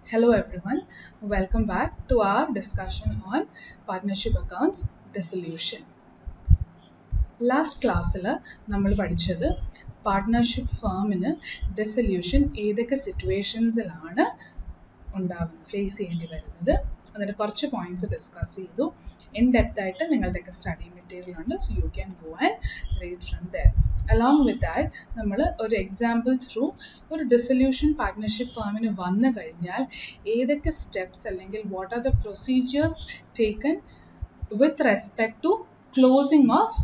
Hello everyone, welcome back to our discussion on partnership accounts dissolution. Last class നമ്മൾ പഠിച്ചത് partnership ഫേമിന് dissolution ഏതൊക്കെ സിറ്റുവേഷൻസിലാണ് face ചെയ്യേണ്ടി വരുന്നത് അതിന്റെ കുറച്ച് പോയിന്റ്സ് ഡിസ്കസ് ചെയ്തു ഇൻ ഡെപ്ത് ആയിട്ട് നിങ്ങളുടെയൊക്കെ സ്റ്റഡി മെറ്റീരിയൽ ഉണ്ട് so you can go and read from there along with that നമ്മൾ ഒരു എക്സാമ്പിൾ ത്രൂ ഒരു ഡിസൊല്യൂഷൻ പാർട്ട്ണർഷിപ്പ് ഫേമിന് വന്നു കഴിഞ്ഞാൽ ഏതൊക്കെ സ്റ്റെപ്സ് അല്ലെങ്കിൽ what are the procedures taken with respect to closing of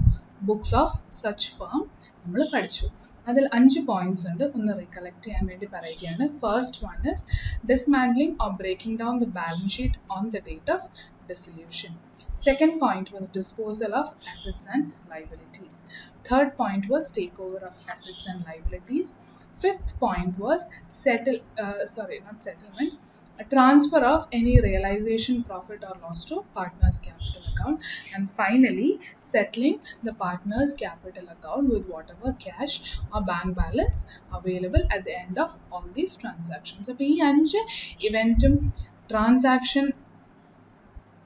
books of such firm നമ്മൾ പഠിച്ചു അതിൽ 5 പോയിന്റ്സ് ഉണ്ട് ഒന്ന് റീകളക്ട് ചെയ്യാൻ വേണ്ടി പറയുകയാണ് first one is dismantling or breaking down the balance sheet on the date of dissolution. Second point was disposal of assets and liabilities. Third point was takeover of assets and liabilities. Fifth point was a transfer of any realization profit or loss to partner's capital account, and finally settling the partner's capital account with whatever cash or bank balance available at the end of all these transactions. So ee 5 eventum transaction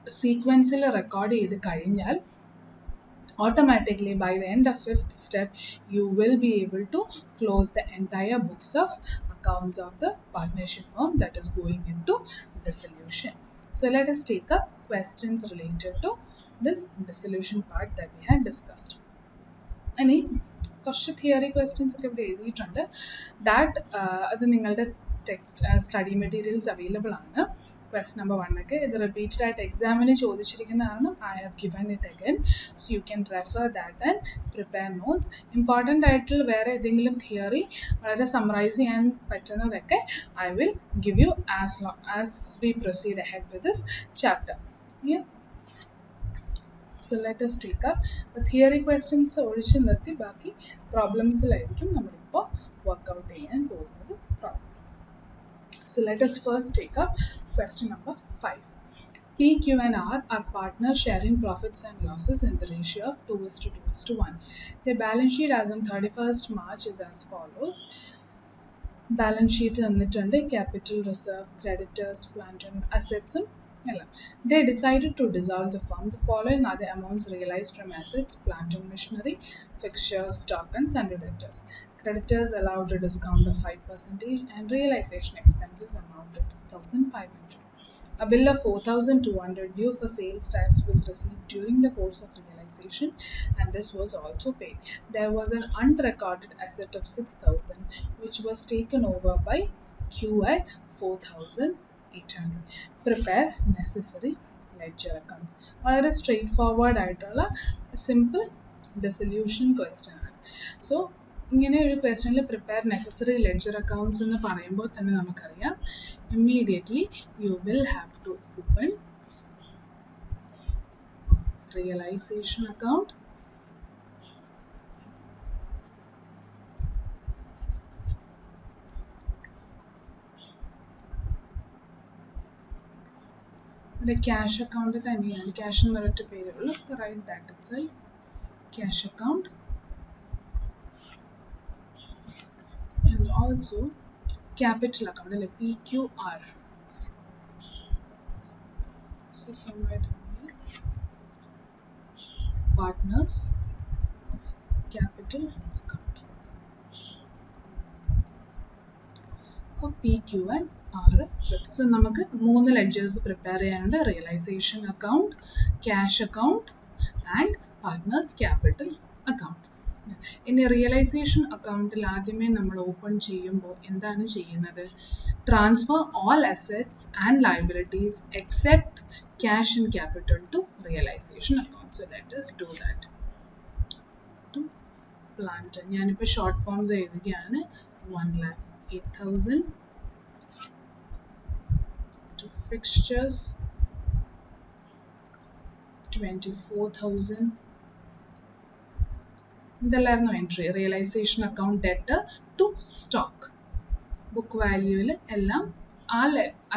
sequential record ചെയ്ത് കഴിഞ്ഞാൽ automatically by the end of 5th step you will be able to close the entire books of accounts of the partnership firm that is going into dissolution. So let us take up questions related to this dissolution part that we had discussed. Any കുറച്ച് theory questions ഒക്കെ ഇവിടെ എഴുതിയിട്ടുണ്ട് that അത് നിങ്ങളുടെ text study materials available ആണ് question number 1 ഒക്കെ ഇത് repeated ആയിട്ട് എക്സാമിന് ചോദിച്ചിരിക്കുന്ന കാരണം I have given it again so you can refer that and prepare notes. Important ആയിട്ടുള്ള വേറെ ഏതെങ്കിലും തിയറി വളരെ സമ്മറൈസ് ചെയ്യാൻ പറ്റുന്നതൊക്കെ I will give you as we proceed ahead with this chapter. Yeah. So let us take up the theory questions ഒഴിച്ച് നിർത്തി ബാക്കി പ്രോബ്ലംസിലായിരിക്കും നമ്മളിപ്പോൾ workout ചെയ്യാൻ പോകുന്നത് problem. So let us first take up question number 5. P, Q and R are partners sharing profits and losses in the ratio of 2:1. Their balance sheet as on 31st March is as follows. Balance sheet and capital reserve, creditors, plant and assets. They decided to dissolve the firm. The following are the amounts realized from assets, plant and machinery, fixtures, stock and sundry debtors. Creditors allowed a discount of 5% and realization expenses amounted to 1,500. A bill of 4,200 due for sales tax was received during the course of realization and this was also paid. There was an unrecorded asset of 6,000 which was taken over by Q at 4,800. Prepare necessary ledger accounts. വളരെ straightforward ആയിട്ടുള്ള simple dissolution question ആണ്. So ഇങ്ങനെ ഒരു ക്വസ്റ്റ്യനിൽ prepare necessary ledger accounts എന്ന് പറയുമ്പോൾ തന്നെ നമുക്കറിയാം immediately you will have to open realisation account ഇവിടെ ക്യാഷ് അക്കൗണ്ട് തന്നെയാണ് ക്യാഷ് എന്ന് പറഞ്ഞിട്ട് പേരുള്ളൂ so right that itself cash account and also capital account like PQR. So somewhere down here, partners capital account for PQ and R. So നമുക്ക് 3 ledgers prepare ചെയ്യാനുണ്ട് realization account, cash account and partners capital account. ഇനി realisation അക്കൗണ്ടിൽ ആദ്യമേ നമ്മൾ open ചെയ്യുമ്പോൾ എന്താണ് ചെയ്യുന്നത് transfer all assets and liabilities except cash and capital to realisation account so let us do that to plant ഞാനിപ്പോൾ short forms എഴുതുകയാണ് 1,08,000 to fixtures 24,000 ഇതെല്ലായിരുന്നു എൻട്രി റിയലൈസേഷൻ അക്കൗണ്ട് ഡെറ്റ് ടു സ്റ്റോക്ക് ബുക്ക് വാല്യൂവിൽ എല്ലാം ആ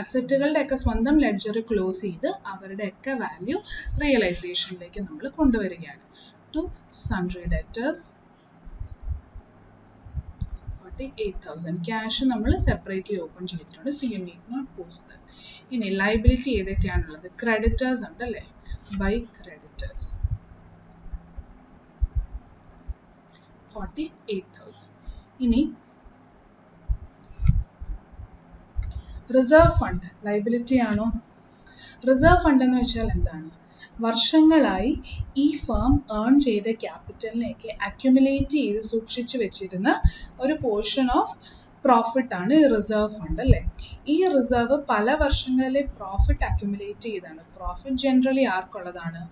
അസറ്റുകളുടെയൊക്കെ സ്വന്തം ലെഡ്ജർ ക്ലോസ് ചെയ്ത് അവരുടെയൊക്കെ വാല്യൂ റിയലൈസേഷനിലേക്ക് നമ്മൾ കൊണ്ടുവരികയാണ് ടു സൺട്രി ഡെറ്റേഴ്സ് 48,000. Cash നമ്മൾ separately open ചെയ്തിട്ടുണ്ട്. So you need not post that. ഇനി liability ഏതൊക്കെയാണുള്ളത്? Creditors ഉണ്ട് അല്ലേ? By creditors. 48,000. ഇനി റിസർവ് ഫണ്ട് ലൈബിലിറ്റി ആണോ? റിസർവ് ഫണ്ട് എന്ന് വെച്ചാൽ എന്താണ്? വർഷങ്ങളായി ഈ ഫേം ഏൺ ചെയ്ത ക്യാപിറ്റലിനെയൊക്കെ അക്യുമുലേറ്റ് ചെയ്ത് സൂക്ഷിച്ചു വെച്ചിരുന്ന ഒരു പോർഷൻ ഓഫ് പ്രോഫിറ്റ് ആണ് ഈ റിസർവ് ഫണ്ട് അല്ലേ? ഈ റിസർവ് പല വർഷങ്ങളിലെ പ്രോഫിറ്റ് അക്യുമുലേറ്റ് ചെയ്താണ്. പ്രോഫിറ്റ് ജനറലി ആർക്കുള്ളതാണ്?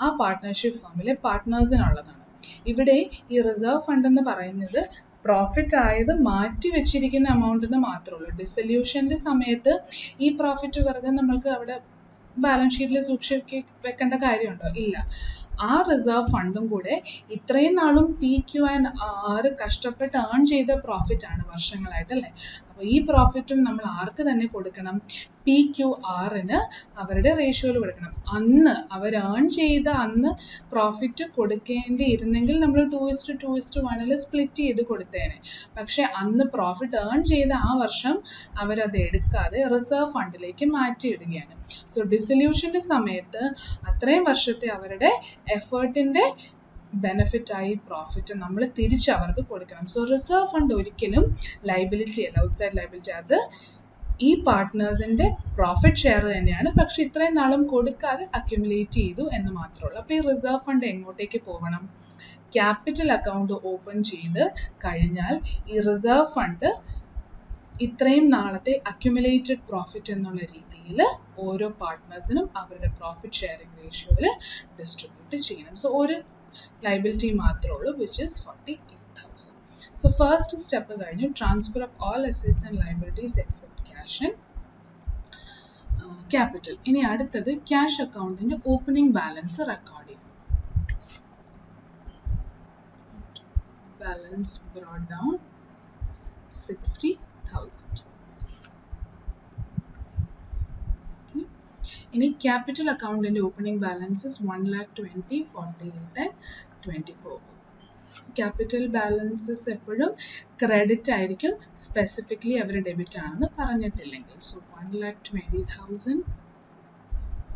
ആ പാർട്ട്ണർഷിപ്പ് ഫേമിലെ പാർട്ട്നേഴ്സിനുള്ളതാണ്. ഇവിടെ ഈ റിസർവ് ഫണ്ട് എന്ന് പറയുന്നത് പ്രോഫിറ്റ് ആയത് മാറ്റി വെച്ചിരിക്കുന്ന എമൗണ്ടിന് മാത്രമേ ഉള്ളൂ. ഡിസൊല്യൂഷൻ്റെ സമയത്ത് ഈ പ്രോഫിറ്റ് വെറുതെ നമ്മൾക്ക് അവിടെ ബാലൻസ് ഷീറ്റിൽ സൂക്ഷിച്ച് വെക്കേണ്ട കാര്യമുണ്ടോ? ഇല്ല. ആ റിസർവ് ഫണ്ടും കൂടെ ഇത്രയും നാളും PQ&R കഷ്ടപ്പെട്ട് ഏൺ ചെയ്ത പ്രോഫിറ്റ് ആണ് വർഷങ്ങളായിട്ട് അല്ലേ? അപ്പോൾ ഈ പ്രോഫിറ്റും നമ്മൾ ആർക്ക് തന്നെ കൊടുക്കണം? PQRന് അവരുടെ റേഷ്യോയിൽ കൊടുക്കണം. അന്ന് അവർ ഏൺ ചെയ്ത അന്ന് പ്രോഫിറ്റ് കൊടുക്കേണ്ടിയിരുന്നെങ്കിൽ നമ്മൾ 2:2:1 സ്പ്ലിറ്റ് ചെയ്ത് കൊടുത്തേനെ. പക്ഷെ അന്ന് പ്രോഫിറ്റ് ഏൺ ചെയ്ത ആ വർഷം അവരത് എടുക്കാതെ റിസർവ് ഫണ്ടിലേക്ക് മാറ്റിയിടുകയാണ്. സോ ഡിസൊല്യൂഷൻ്റെ സമയത്ത് അത്രയും വർഷത്തെ അവരുടെ എഫേർട്ടിൻ്റെ ബെനിഫിറ്റായി പ്രോഫിറ്റ് നമ്മൾ തിരിച്ച് അവർക്ക് കൊടുക്കണം. സോ റിസർവ് ഫണ്ട് ഒരിക്കലും ലൈബിലിറ്റി അല്ല, ഔട്ട്സൈഡ് ലൈബിലിറ്റി. അത് ഈ പാർട്ട്നേഴ്സിൻ്റെ പ്രോഫിറ്റ് ഷെയർ തന്നെയാണ്, പക്ഷെ ഇത്രയും നാളും കൊടുക്കാതെ അക്യുമുലേറ്റ് ചെയ്തു എന്ന് മാത്രമേ ഉള്ളൂ. അപ്പോൾ ഈ റിസർവ് ഫണ്ട് എങ്ങോട്ടേക്ക് പോകണം? ക്യാപിറ്റൽ അക്കൗണ്ട് ഓപ്പൺ ചെയ്ത് കഴിഞ്ഞാൽ ഈ റിസർവ് ഫണ്ട് ഇത്രയും നാളത്തെ അക്യുമുലേറ്റഡ് പ്രോഫിറ്റ് എന്നുള്ള രീതിയിൽ ഓരോ പാർട്ട്നേഴ്സിനും അവരുടെ പ്രോഫിറ്റ് ഷെയറിംഗ് റേഷ്യോയിൽ ഡിസ്ട്രിബ്യൂട്ട് ചെയ്യണം. സോ ഒരു ലൈബിലിറ്റി മാത്രമേ ഉള്ളൂ, which is 48,000. So first step കഴിഞ്ഞു, transfer of all assets and liabilities except cash and capital. ഇനി അടുത്തത് ക്യാഷ് അക്കൗണ്ടിന്റെ ഓപ്പണിംഗ് ബാലൻസ് റെക്കോർഡ് ചെയ്യും. Balance brought down 60,000. ഇനി ക്യാപിറ്റൽ അക്കൗണ്ടിന്റെ opening balances 1,20,000, 48 and 24. Capital balances എപ്പോഴും ക്രെഡിറ്റ് ആയിരിക്കും, സ്പെസിഫിക്കലി അവർ ഡെബിറ്റ് ആണെന്ന് പറഞ്ഞിട്ടില്ലെങ്കിൽ. So 1,20,000,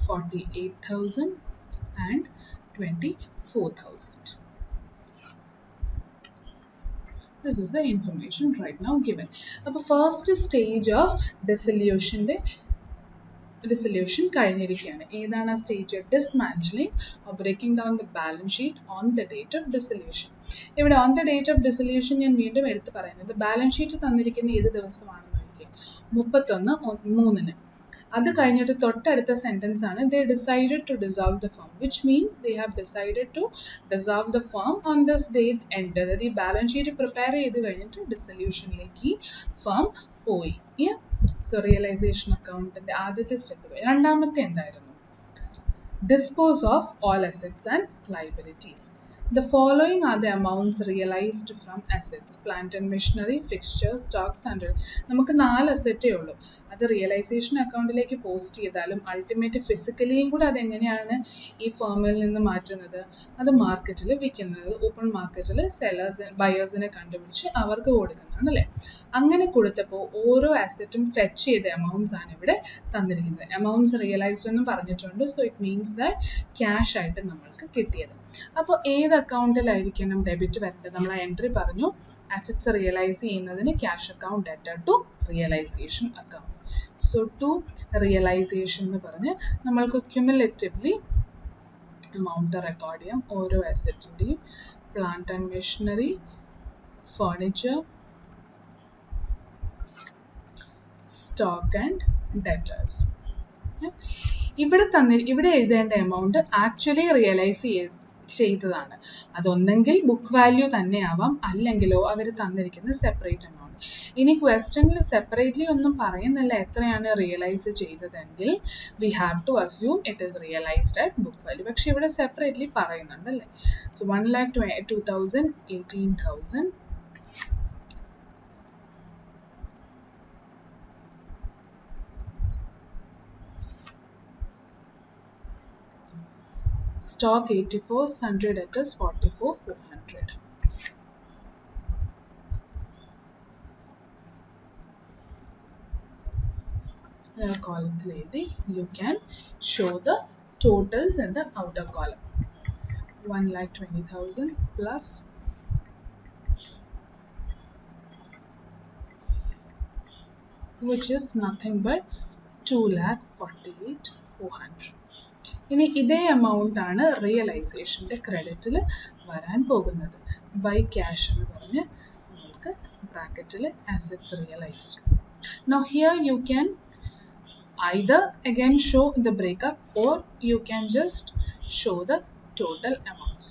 48,000 and 24,000. This is the information right now given. അപ്പോൾ ഫസ്റ്റ് സ്റ്റേജ് ഓഫ് ഡിസൊല്യൂഷൻ കഴിഞ്ഞിരിക്കുകയാണ്. ഏതാണ് ആ stage? Dismantling or breaking down the balance sheet on the date of dissolution. ഇവിടെ on the date of dissolution ഞാൻ വീണ്ടും എടുത്ത് പറയുന്നത് balance sheet തന്നിരിക്കുന്ന ഏത് ദിവസമാണെന്ന് നോക്കിയാൽ 31/3. അത് കഴിഞ്ഞിട്ട് തൊട്ടടുത്ത സെന്റൻസ് ആണ് they decided to dissolve the firm, which means they have decided to dissolve the firm on this date end. അതായത് ഈ ബാലൻസ് ഷീറ്റ് പ്രിപ്പയർ ചെയ്ത് കഴിഞ്ഞിട്ട് ഡിസൊല്യൂഷനിലേക്ക് ഫേം പോയി. സോ റിയലൈസേഷൻ അക്കൗണ്ടിന്റെ ആദ്യത്തെ സ്റ്റെപ്പ്. രണ്ടാമത്തെ എന്തായിരുന്നു? Dispose of all assets and liabilities. The following are the amounts realized from assets: plant and machinery, fixtures, stocks and നമുക്ക് 4 അസറ്റേ ഉള്ളൂ. അത് റിയലൈസേഷൻ അക്കൗണ്ടിലേക്ക് പോസ്റ്റ് ചെയ്താലും അൾട്ടിമേറ്റ് ഫിസിക്കലിയും കൂടെ അതെങ്ങനെയാണ് ഈ ഫേമിൽ നിന്ന് മാറ്റുന്നത്? അത് മാർക്കറ്റിൽ വിൽക്കുന്നത്, ഓപ്പൺ മാർക്കറ്റിൽ ബയേഴ്സിനെ കണ്ടുപിടിച്ച് അവർക്ക് കൊടുക്കുന്നതാണ് അല്ലേ? അങ്ങനെ കൊടുത്തപ്പോൾ ഓരോ അസറ്റും ഫെച്ച് ചെയ്ത എമൗണ്ട്സ് ആണ് ഇവിടെ തന്നിരിക്കുന്നത്. എമൗണ്ട്സ് റിയലൈസ്ഡ് എന്നും പറഞ്ഞിട്ടുണ്ട്. So it means that cash ആയിട്ട് നമ്മൾക്ക് കിട്ടിയത്. അപ്പോൾ ഏത് അക്കൗണ്ടിലായിരിക്കണം ഡെബിറ്റ് വരേണ്ടത്? നമ്മൾ ആ എൻട്രി പറഞ്ഞു, അസറ്റ്സ് റിയലൈസ് ചെയ്യുന്നതിന് cash account debtor to realisation account. So to realisation എന്ന് പറഞ്ഞ് നമ്മൾക്ക് ക്യുമുലേറ്റീവ്ലി എമൗണ്ട് റെക്കോർഡ് ചെയ്യാം ഓരോ അസറ്റിൻ്റെയും. Plant and machinery, furniture, stock and debtors. ഇവിടെ എഴുതേണ്ട എമൗണ്ട് ആക്ച്വലി റിയലൈസ് ചെയ്തതാണ്. അതൊന്നെങ്കിൽ ബുക്ക് വാല്യൂ തന്നെ ആവാം, അല്ലെങ്കിലോ അവർ തന്നിരിക്കുന്ന സെപ്പറേറ്റ് എമൗണ്ട്. ഇനി ക്വസ്റ്റ്യനിൽ സെപ്പറേറ്റ്ലി ഒന്നും പറയുന്നില്ല എത്രയാണ് റിയലൈസ് ചെയ്തതെങ്കിൽ we have to assume it is realised at book value. പക്ഷെ ഇവിടെ സെപ്പറേറ്റ്ലി പറയുന്നുണ്ട് അല്ലേ? So 1,02,000, 18,000, stock 84, sundry debtors 44,400. column you can show the totals in the outer column. 1,20,000 plus which is nothing but 2,48,400. ഇനി ഇതേ amount ആണ് റിയലൈസേഷൻ്റെ ക്രെഡിറ്റിൽ വരാൻ പോകുന്നത്. By cash എന്ന് പറഞ്ഞ് നമുക്ക് ബ്രാക്കറ്റിൽ assets realised. Now here you can either again show the breakup or you can just show the total amounts.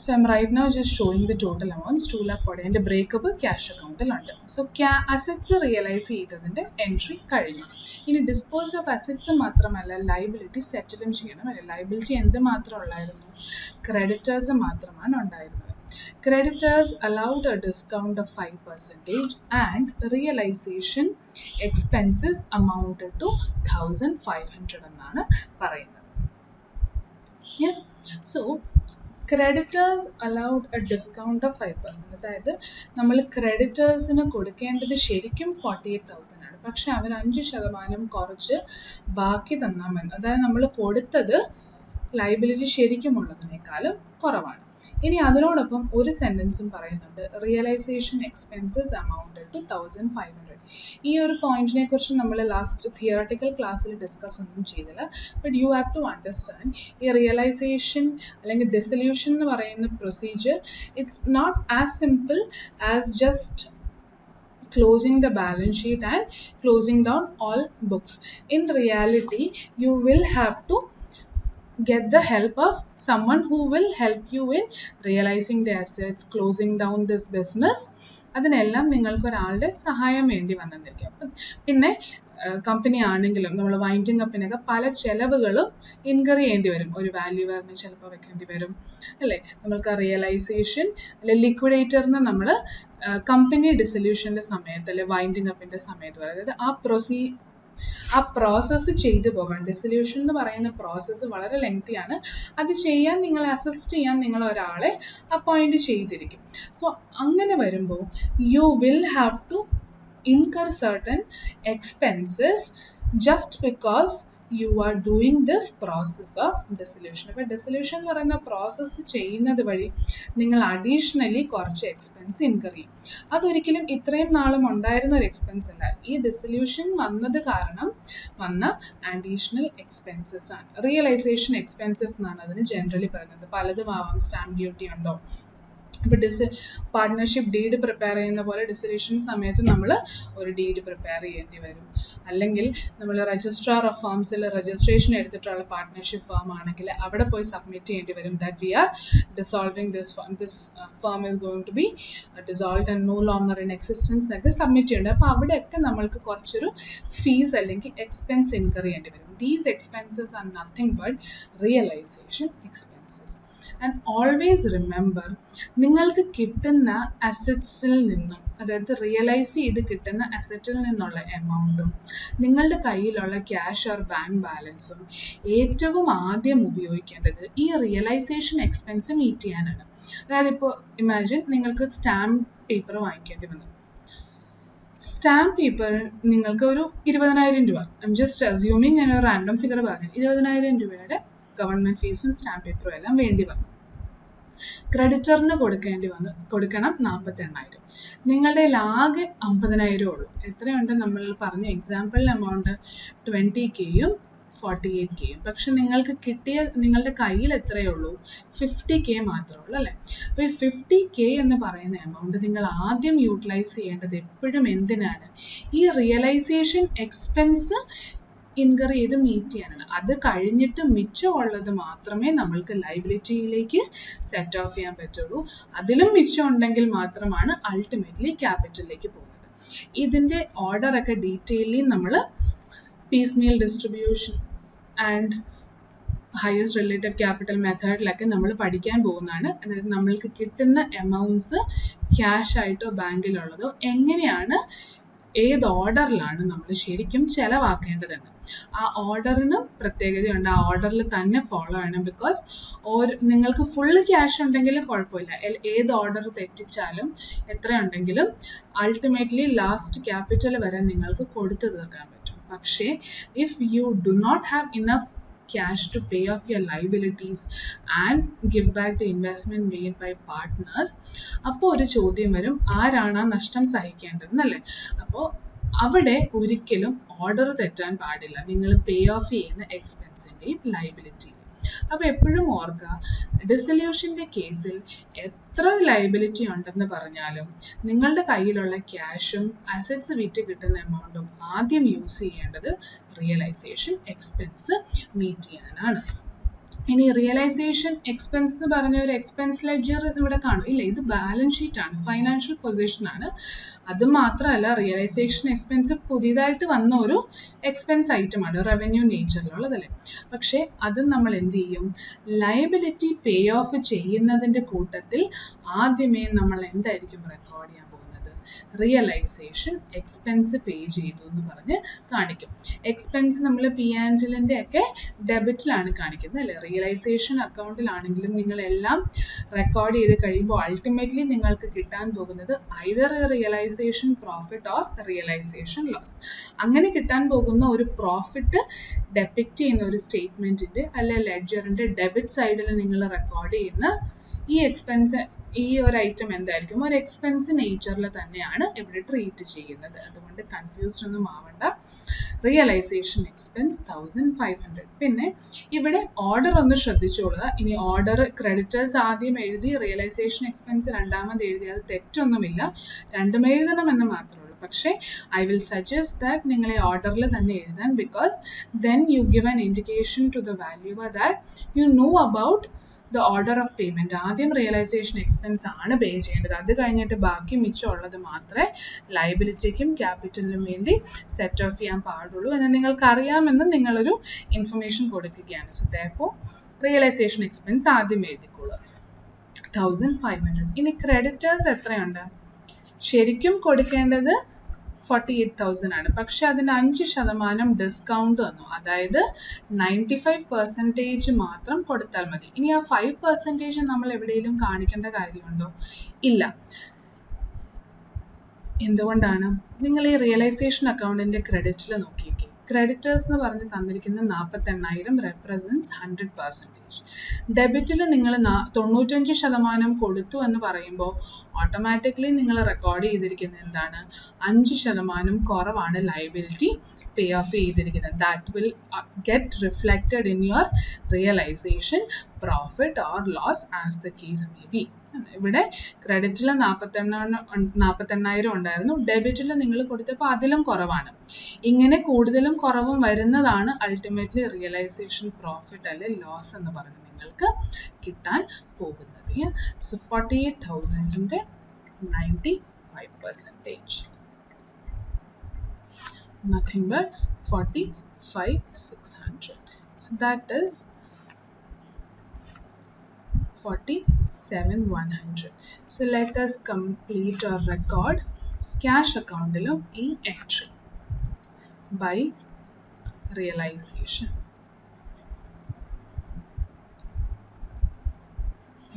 So I'm right now just showing the total amounts 2,40,000 and the breakup cash account ഉണ്ട്. So assets realize ചെയ്തതിൻ്റെ entry കഴിഞ്ഞു. ഇനി dispose of assets മാത്രമല്ല liability settle ചെയ്യണം. liability എന്ത് മാത്രം ഉള്ളായിരുന്നു? Creditors മാത്രമാണ് ഉണ്ടായിരുന്നത്. Creditors allowed a discount of 5% and realization expenses amounted to 1,500 എന്നാണ് പറയുന്നത്. Yeah. So creditors allowed a discount of 5%. അതായത് നമ്മൾ ക്രെഡിറ്റേഴ്സിന് കൊടുക്കേണ്ടത് ശരിക്കും 48,000 ആണ്. പക്ഷെ അവർ 5% കുറച്ച് ബാക്കി തന്നാൽ മതി. അതായത് നമ്മൾ കൊടുത്തത് ലൈബിലിറ്റി ശരിക്കുമുള്ളതിനേക്കാളും കുറവാണ്. ഇനി അതിനോടൊപ്പം ഒരു സെൻറ്റൻസും പറയുന്നുണ്ട് റിയലൈസേഷൻ എക്സ്പെൻസസ് അമൗണ്ടഡ് ടു 1,500. ഈ ഒരു പോയിന്റിനെ കുറിച്ച് നമ്മൾ ലാസ്റ്റ് തിയറട്ടിക്കൽ ക്ലാസ്സിൽ ഡിസ്കസ് ഒന്നും ചെയ്തില്ല. But you have to understand ഈ റിയലൈസേഷൻ അല്ലെങ്കിൽ ഡിസൊല്യൂഷൻ എന്ന് പറയുന്ന procedure it's not as simple as just closing the balance sheet and closing down all books. In reality, you will have to get the help of someone who will help you in realizing the assets, closing down this business. അതിനെല്ലാം നിങ്ങൾക്ക് ഒരാളുടെ സഹായം വേണ്ടി വന്നിരിക്കും. പിന്നെ company ആണെങ്കിലും നമ്മൾ winding അപ്പിനൊക്കെ പല ചെലവുകളും ഇൻകർ ചെയ്യേണ്ടി വരും. ഒരു വാല്യൂവറിന് ചിലപ്പോൾ വെക്കേണ്ടി വരും അല്ലേ. നമ്മൾക്ക് റിയലൈസേഷൻ അല്ലെ ലിക്വിഡേറ്ററിന് നമ്മൾ കമ്പനി ഡിസൊല്യൂഷൻ്റെ സമയത്ത് അല്ലെ വൈൻഡിങ് അപ്പിൻ്റെ സമയത്ത് അതായത് ആ പ്രോസസ്സ് ചെയ്തു പോകാൻ ഡിസൊല്യൂഷൻ എന്ന് പറയുന്ന പ്രോസസ്സ് വളരെ ലെങ്തിയാണ്. അത് ചെയ്യാൻ നിങ്ങൾ അസിസ്റ്റ് ചെയ്യാൻ നിങ്ങൾ ഒരാളെ അപ്പോയിൻറ്റ് ചെയ്തിരിക്കും. സോ അങ്ങനെ വരുമ്പോൾ you will have to incur certain expenses just because you are doing this process of dissolution. അപ്പോൾ ഡിസൊല്യൂഷൻ എന്ന് പറയുന്ന പ്രോസസ്സ് ചെയ്യുന്നത് വഴി നിങ്ങൾ അഡീഷണലി കുറച്ച് എക്സ്പെൻസ് ഇൻകർ ചെയ്യും. അതൊരിക്കലും ഇത്രയും നാളും ഉണ്ടായിരുന്ന ഒരു എക്സ്പെൻസ് അല്ല. ഈ ഡിസൊല്യൂഷൻ വന്നത് കാരണം വന്ന അഡീഷണൽ എക്സ്പെൻസസ് ആണ്. റിയലൈസേഷൻ എക്സ്പെൻസസ് എന്നാണ് അതിന് ജനറലി പറയുന്നത്. പലതും ആവാം. സ്റ്റാമ്പ് ഡ്യൂട്ടി ഉണ്ടോ, ഇപ്പോൾ പാർട്ട്ണർഷിപ്പ് ഡീഡ് പ്രിപ്പയർ ചെയ്യുന്ന പോലെ ഡിസൊല്യൂഷൻ സമയത്ത് നമ്മൾ ഒരു ഡീഡ് പ്രിപ്പയർ ചെയ്യേണ്ടി വരും. അല്ലെങ്കിൽ നമ്മൾ രജിസ്ട്രാർ ഓഫ് ഫേംസിൽ രജിസ്ട്രേഷൻ എടുത്തിട്ടുള്ള പാർട്ട്ണർഷിപ്പ് ഫേം ആണെങ്കിൽ അവിടെ പോയി സബ്മിറ്റ് ചെയ്യേണ്ടി വരും that we are dissolving this firm is going to be dissolved and no longer in existence എന്നൊക്കെ സബ്മിറ്റ് ചെയ്യേണ്ടത്. അപ്പോൾ അവിടെയൊക്കെ നമ്മൾക്ക് കുറച്ചൊരു ഫീസ് അല്ലെങ്കിൽ എക്സ്പെൻസ് ഇൻകർ ചെയ്യേണ്ടി വരും. These expenses are nothing but realisation expenses. And always remember നിങ്ങൾക്ക് കിട്ടുന്ന അസറ്റ്സിൽ നിന്നും അതായത് റിയലൈസ് ചെയ്ത് കിട്ടുന്ന അസറ്റിൽ നിന്നുള്ള എമൗണ്ടും നിങ്ങളുടെ കയ്യിലുള്ള ക്യാഷ് ഓർ ബാങ്ക് ബാലൻസും ഏറ്റവും ആദ്യം ഉപയോഗിക്കേണ്ടത് ഈ റിയലൈസേഷൻ എക്സ്പെൻസ് മീറ്റ് ചെയ്യാനാണ്. അതായത് ഇപ്പോൾ ഇമാജിൻ നിങ്ങൾക്ക് സ്റ്റാമ്പ് പേപ്പർ വാങ്ങിക്കേണ്ടി വന്നു. സ്റ്റാമ്പ് പേപ്പർ നിങ്ങൾക്ക് ഒരു 20,000 രൂപ, ഐ എം ജസ്റ്റ് അസ്യൂമിങ് ഞാൻ ഒരു റാൻഡം ഫിഗർ പറഞ്ഞു, 20,000 രൂപയുടെ ഗവൺമെൻറ് ഫീസും സ്റ്റാമ്പ് പേപ്പറും എല്ലാം വേണ്ടി വന്നു. ക്രെഡിറ്ററിന് കൊടുക്കണം 48,000. നിങ്ങളുടെ ആകെ 50,000 ഉള്ളൂ. എത്രയുണ്ട് നമ്മൾ പറഞ്ഞ എക്സാമ്പിളിൽ എമൗണ്ട് 20K-യും 48K-യും. പക്ഷെ നിങ്ങൾക്ക് നിങ്ങളുടെ കയ്യിൽ എത്രയേ ഉള്ളൂ? 50K മാത്രമേ ഉള്ളൂ അല്ലേ. അപ്പോൾ ഈ 50K എന്ന് പറയുന്ന എമൗണ്ട് നിങ്ങൾ ആദ്യം യൂട്ടിലൈസ് ചെയ്യേണ്ടത് എപ്പോഴും എന്തിനാണ്? ഈ റിയലൈസേഷൻ എക്സ്പെൻസ് ഇൻകർ ചെയ്ത് മീറ്റ് ചെയ്യാനാണ്. അത് കഴിഞ്ഞിട്ട് മിച്ചമുള്ളത് മാത്രമേ നമ്മൾക്ക് ലൈബിലിറ്റിയിലേക്ക് സെറ്റ് ഓഫ് ചെയ്യാൻ പറ്റുള്ളൂ. അതിലും മിച്ചം ഉണ്ടെങ്കിൽ മാത്രമാണ് അൾട്ടിമേറ്റ്ലി ക്യാപിറ്റലിലേക്ക് പോകുന്നത്. ഇതിൻ്റെ ഓർഡറൊക്കെ ഡീറ്റെയിലി നമ്മൾ piecemeal distribution and highest relative capital മെത്തേഡിലൊക്കെ നമ്മൾ പഠിക്കാൻ പോകുന്നതാണ്. അതായത് നമ്മൾക്ക് കിട്ടുന്ന എമൗണ്ട്സ് ക്യാഷ് ആയിട്ടോ ബാങ്കിലുള്ളതോ എങ്ങനെയാണ് ഏത് ഓർഡറിലാണ് നമ്മൾ ശരിക്കും ചിലവാക്കേണ്ടതെന്ന്. ആ ഓർഡറിന് പ്രത്യേകതയുണ്ട്. ആ ഓർഡറിൽ തന്നെ ഫോളോ ചെയ്യണം. ബിക്കോസ് നിങ്ങൾക്ക് ഫുള്ള് ക്യാഷ് ഉണ്ടെങ്കിൽ കുഴപ്പമില്ല. ഏത് ഓർഡർ തെറ്റിച്ചാലും എത്രയുണ്ടെങ്കിലും അൾട്ടിമേറ്റ്ലി ലാസ്റ്റ് ക്യാപിറ്റൽ വരെ നിങ്ങൾക്ക് കൊടുത്തു തീർക്കാൻ പറ്റും. പക്ഷേ if you do not have enough cash to pay off your liabilities and give back the investment made by partners, അപ്പോൾ ഒരു ചോദ്യം വരും, ആരാണ് ആ നഷ്ടം സഹിക്കേണ്ടതെന്നല്ലേ? അപ്പോൾ അവിടെ ഒരിക്കലും ഓർഡർ തെറ്റാൻ പാടില്ല, നിങ്ങൾ പേ ഓഫ് ചെയ്യുന്ന എക്സ്പെൻസിൻ്റെയും ലൈബിലിറ്റിയും. അപ്പോൾ എപ്പോഴും ഓർക്കുക, ഡിസൊല്യൂഷൻ്റെ കേസിൽ എത്ര ലൈബിലിറ്റി ഉണ്ടെന്ന് പറഞ്ഞാലും നിങ്ങളുടെ കയ്യിലുള്ള ക്യാഷും അസറ്റ്സ് വിറ്റ് കിട്ടുന്ന എമൗണ്ടും ആദ്യം യൂസ് ചെയ്യേണ്ടത് റിയലൈസേഷൻ എക്സ്പെൻസ് മീറ്റ് ചെയ്യാനാണ്. ഇനി റിയലൈസേഷൻ എക്സ്പെൻസ് എന്ന് പറഞ്ഞ ഒരു എക്സ്പെൻസ് ലെഡ്ജർ ഇവിടെ കാണും ഇല്ല, ഇത് ബാലൻസ് ഷീറ്റ് ആണ്, ഫൈനാൻഷ്യൽ പൊസിഷൻ ആണ്. അത് മാത്രമല്ല റിയലൈസേഷൻ എക്സ്പെൻസ് പുതിയതായിട്ട് വന്ന ഒരു എക്സ്പെൻസ് ഐറ്റമാണ്, റവന്യൂ നേച്ചറിലുള്ളതല്ലേ. പക്ഷേ അത് നമ്മൾ എന്ത് ചെയ്യും, ലയബിലിറ്റി പേ ഓഫ് ചെയ്യുന്നതിൻ്റെ കൂട്ടത്തിൽ ആദ്യമേ നമ്മൾ എന്തായിരിക്കും റെക്കോർഡ് ചെയ്യാൻ പോകുന്നത്, റിയലൈസേഷൻ എക്സ്പെൻസ് പേ ചെയ്തു എന്ന് പറഞ്ഞ് കാണിക്കും. എക്സ്പെൻസ് നമ്മൾ P&Lന്റെ ഒക്കെ ഡെബിറ്റിലാണ് കാണിക്കുന്നത് അല്ലേ. റിയലൈസേഷൻ അക്കൗണ്ടിലാണെങ്കിലും നിങ്ങളെല്ലാം റെക്കോർഡ് ചെയ്ത് കഴിയുമ്പോൾ അൾട്ടിമേറ്റ്ലി നിങ്ങൾക്ക് കിട്ടാൻ പോകുന്നത് either realisation profit or realisation loss. അങ്ങനെ കിട്ടാൻ പോകുന്ന ഒരു പ്രോഫിറ്റ് ഡെപിക്റ്റ് ചെയ്യുന്ന ഒരു സ്റ്റേറ്റ്മെന്റിന്റെ അല്ലെ ലെഡ്ജറിന്റെ ഡെബിറ്റ് സൈഡിൽ നിങ്ങൾ റെക്കോർഡ് ചെയ്യുന്ന ഈ എക്സ്പെൻസ്, ഈ ഒരു ഐറ്റം എന്തായിരിക്കും, ഒരു എക്സ്പെൻസ് നേച്ചറിൽ തന്നെയാണ് ഇവിടെ ട്രീറ്റ് ചെയ്യുന്നത്. അതുകൊണ്ട് കൺഫ്യൂസ്ഡ് ഒന്നും ആവണ്ട. Realisation expense 1500. പിന്നെ ഇവിടെ ഓർഡർ ഒന്ന് ശ്രദ്ധിച്ചോളുക. ഇനി ഓർഡർ ക്രെഡിറ്റേഴ്സ് ആദ്യം എഴുതി റിയലൈസേഷൻ എക്സ്പെൻസ് രണ്ടാമത് എഴുതി, അത് തെറ്റൊന്നുമില്ല, രണ്ടും എഴുതണമെന്ന് മാത്രമേ ഉള്ളൂ. പക്ഷേ ഐ വിൽ സജസ്റ്റ് ദാറ്റ് നിങ്ങൾ ഈ ഓർഡറിൽ തന്നെ എഴുതാൻ, because then you give an indication to the valuer that you know about the order of payment. ആദ്യം റിയലൈസേഷൻ എക്സ്പെൻസ് ആണ് പേ ചെയ്യേണ്ടത്, അത് കഴിഞ്ഞിട്ട് ബാക്കി മിച്ചമുള്ളത് മാത്രമേ ലയബിലിറ്റിക്കും ക്യാപിറ്റലിനും വേണ്ടി സെറ്റ് ഓഫ് ചെയ്യാൻ പാടുള്ളൂ എന്ന് നിങ്ങൾക്ക് അറിയാമെന്ന് നിങ്ങളൊരു ഇൻഫർമേഷൻ കൊടുക്കുകയാണ്. സോ therefore റിയലൈസേഷൻ എക്സ്പെൻസ് ആദ്യം എഴുതിക്കോളൂ 1500. ഇനി ക്രെഡിറ്റേഴ്സ് എത്രയുണ്ട്, ശരിക്കും കൊടുക്കേണ്ടത് 48,000 ആണ്. പക്ഷെ അതിന് 5% ഡിസ്കൗണ്ട് വന്നു, അതായത് 95% മാത്രം കൊടുത്താൽ മതി. ഇനി ആ 5% നമ്മൾ എവിടെയെങ്കിലും കാണിക്കേണ്ട കാര്യമുണ്ടോ? ഇല്ല. എന്തുകൊണ്ടാണ്? നിങ്ങൾ ഈ റിയലൈസേഷൻ അക്കൗണ്ടിന്റെ ക്രെഡിറ്റിൽ നോക്കിയേക്കെ, ക്രെഡിറ്റേഴ്സ് എന്ന് പറഞ്ഞ് തന്നിരിക്കുന്ന 48,000 റെപ്രസെൻറ്റ്സ് 100%. ഡെബിറ്റിൽ നിങ്ങൾ 95% കൊടുത്തു എന്ന് പറയുമ്പോൾ ഓട്ടോമാറ്റിക്കലി നിങ്ങൾ റെക്കോർഡ് ചെയ്തിരിക്കുന്നത് എന്താണ്, 5% കുറവാണ് ലയബിലിറ്റി പേ ഓഫ് ചെയ്തിരിക്കുന്നത്. That will get reflected in your realisation profit or loss as the case may be. ഇവിടെ ക്രെഡിറ്റിൽ 48,000 ഉണ്ടായിരുന്നു, ഡെബിറ്റിൽ നിങ്ങൾ കൊടുത്തപ്പോൾ അതിലും കുറവാണ്. ഇങ്ങനെ കൂടുതലും കുറവും വരുന്നതാണ് അൾട്ടിമേറ്റ്ലി റിയലൈസേഷൻ പ്രോഫിറ്റ് അല്ലെ ലോസ് എന്ന് പറഞ്ഞ് നിങ്ങൾക്ക് കിട്ടാൻ പോകുന്നത്. സോ 48,000ന്റെ 95%, nothing but 45,600. So that is 47,100. So let us complete our record. Cash account-ilum e entry by realization.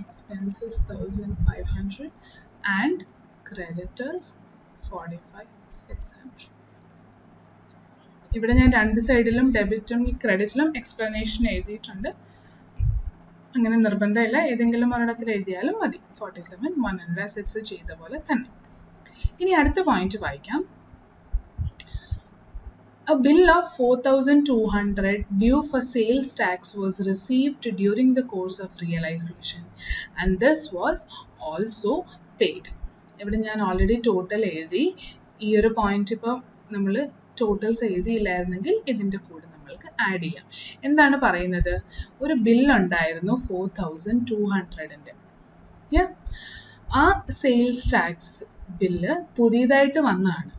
Expenses 1,500 and creditors 45,600. ഇവിടെ ഞാൻ രണ്ട് സൈഡിലും ഡെബിറ്റും ക്രെഡിറ്റിലും എക്സ്പ്ലനേഷൻ എഴുതിയിട്ടുണ്ട്. അങ്ങനെ നിർബന്ധമില്ല, ഏതെങ്കിലും ഒരിടത്തിൽ എഴുതിയാലും മതി. 47,100 അസറ്റ്സ് ചെയ്ത പോലെ തന്നെ. ഇനി അടുത്ത പോയിന്റ് വായിക്കാം. A bill of 4,200 due for sales tax was received during the course of realization and this was also paid. ഇവിടെ ഞാൻ ഓൾറെഡി ടോട്ടൽ എഴുതി. ഈ ഒരു പോയിന്റ് ഇപ്പോൾ നമ്മൾ ടോട്ടൽസ് എഴുതിയില്ലായിരുന്നെങ്കിൽ ഇതിൻ്റെ കൂടെ നമ്മൾക്ക് ആഡ് ചെയ്യാം. എന്താണ് പറയുന്നത്? ഒരു ബില്ലുണ്ടായിരുന്നു 4,200ൻ്റെ. ആ സെയിൽസ് ടാക്സ് ബില്ല് പുതിയതായിട്ട് വന്നതാണ്,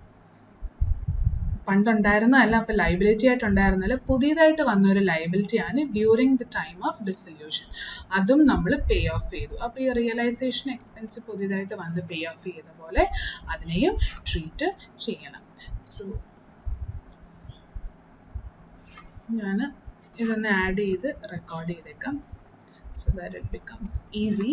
പണ്ടുണ്ടായിരുന്നതല്ല. അപ്പോൾ ലൈബിലിറ്റി ആയിട്ടുണ്ടായിരുന്നല്ല, പുതിയതായിട്ട് വന്ന ഒരു ലൈബിലിറ്റിയാണ് during the time of dissolution. അതും നമ്മൾ പേ ഓഫ് ചെയ്തു. അപ്പോൾ ഈ റിയലൈസേഷൻ എക്സ്പെൻസ് പുതിയതായിട്ട് വന്ന് പേ ഓഫ് ചെയ്ത പോലെ അതിനെയും ട്രീറ്റ് ചെയ്യണം. സോ ഞാൻ ഇതൊന്ന് ആഡ് ചെയ്ത് റെക്കോർഡ് ചെയ്തേക്കാം so that it becomes easy.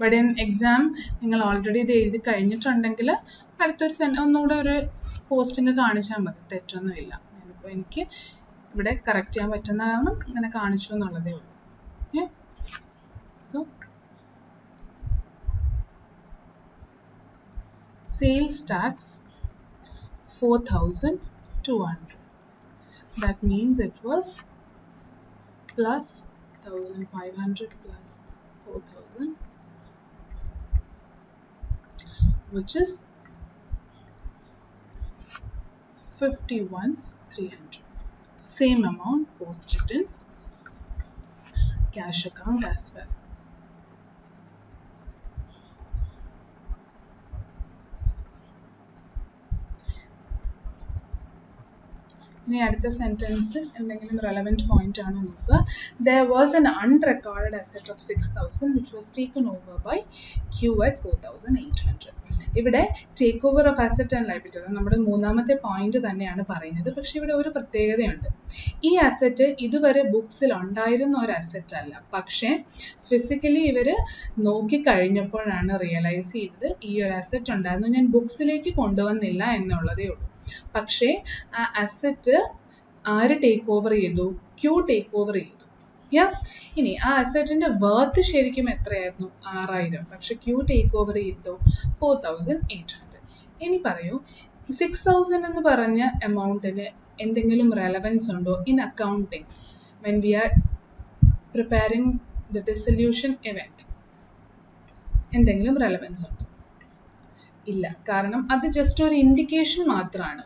But in exam നിങ്ങൾ ഓൾറെഡി ഇത് എഴുതി കഴിഞ്ഞിട്ടുണ്ടെങ്കിൽ അടുത്തൊരു ഒന്നുകൂടെ ഒരു പോസ്റ്റിംഗ് കാണിച്ചാൽ മതി, തെറ്റൊന്നുമില്ല. ഞാനിപ്പോൾ എനിക്ക് ഇവിടെ കറക്റ്റ് ചെയ്യാൻ പറ്റുന്ന കാരണം ഇങ്ങനെ കാണിച്ചു എന്നുള്ളതേ ഉള്ളൂ. Okay, so sales tax 4,200. That means it was plus 1,500 plus 4,000, which is 51,300. Same amount posted in cash account as well. ഇനി അടുത്ത സെൻറ്റൻസ് എന്തെങ്കിലും റെലവൻറ്റ് പോയിന്റ് ആണോ നോക്കുക. There was an unrecorded asset of 6,000 which was taken over by Q at 4,800. ഇവിടെ take over of asset and liability നമ്മുടെ മൂന്നാമത്തെ point തന്നെയാണ് പറയുന്നത്. പക്ഷെ ഇവിടെ ഒരു പ്രത്യേകതയുണ്ട്. ഈ അസറ്റ് ഇതുവരെ ബുക്സിൽ ഉണ്ടായിരുന്ന ഒരു അസറ്റ് അല്ല, പക്ഷേ ഫിസിക്കലി ഇവർ നോക്കിക്കഴിഞ്ഞപ്പോഴാണ് റിയലൈസ് ചെയ്തത് ഈ ഒരു അസറ്റ് ഉണ്ടായിരുന്നു, ഞാൻ ബുക്സിലേക്ക് കൊണ്ടുവന്നില്ല എന്നുള്ളതേ ഉള്ളൂ. പക്ഷേ ആ അസറ്റ് ആര് ടേക്ക് ഓവർ ചെയ്തു? ക്യൂ ടേക്ക് ഓവർ ചെയ്തു. ഇനി ആ അസറ്റിന്റെ വർത്ത് ശരിക്കും എത്രയായിരുന്നു? 6,000. പക്ഷെ ക്യൂ ടേക്ക് ഓവർ ചെയ്തു 4,800. ഇനി പറയൂ, 6,000 എന്ന് പറഞ്ഞ എമൗണ്ടിന് എന്തെങ്കിലും റെലവൻസ് ഉണ്ടോ in accounting when we R preparing the dissolution event? എന്തെങ്കിലും റെലവൻസ് ഉണ്ടോ? ഇല്ല. കാരണം അത് ജസ്റ്റ് ഒരു ഇൻഡിക്കേഷൻ മാത്രമാണ്.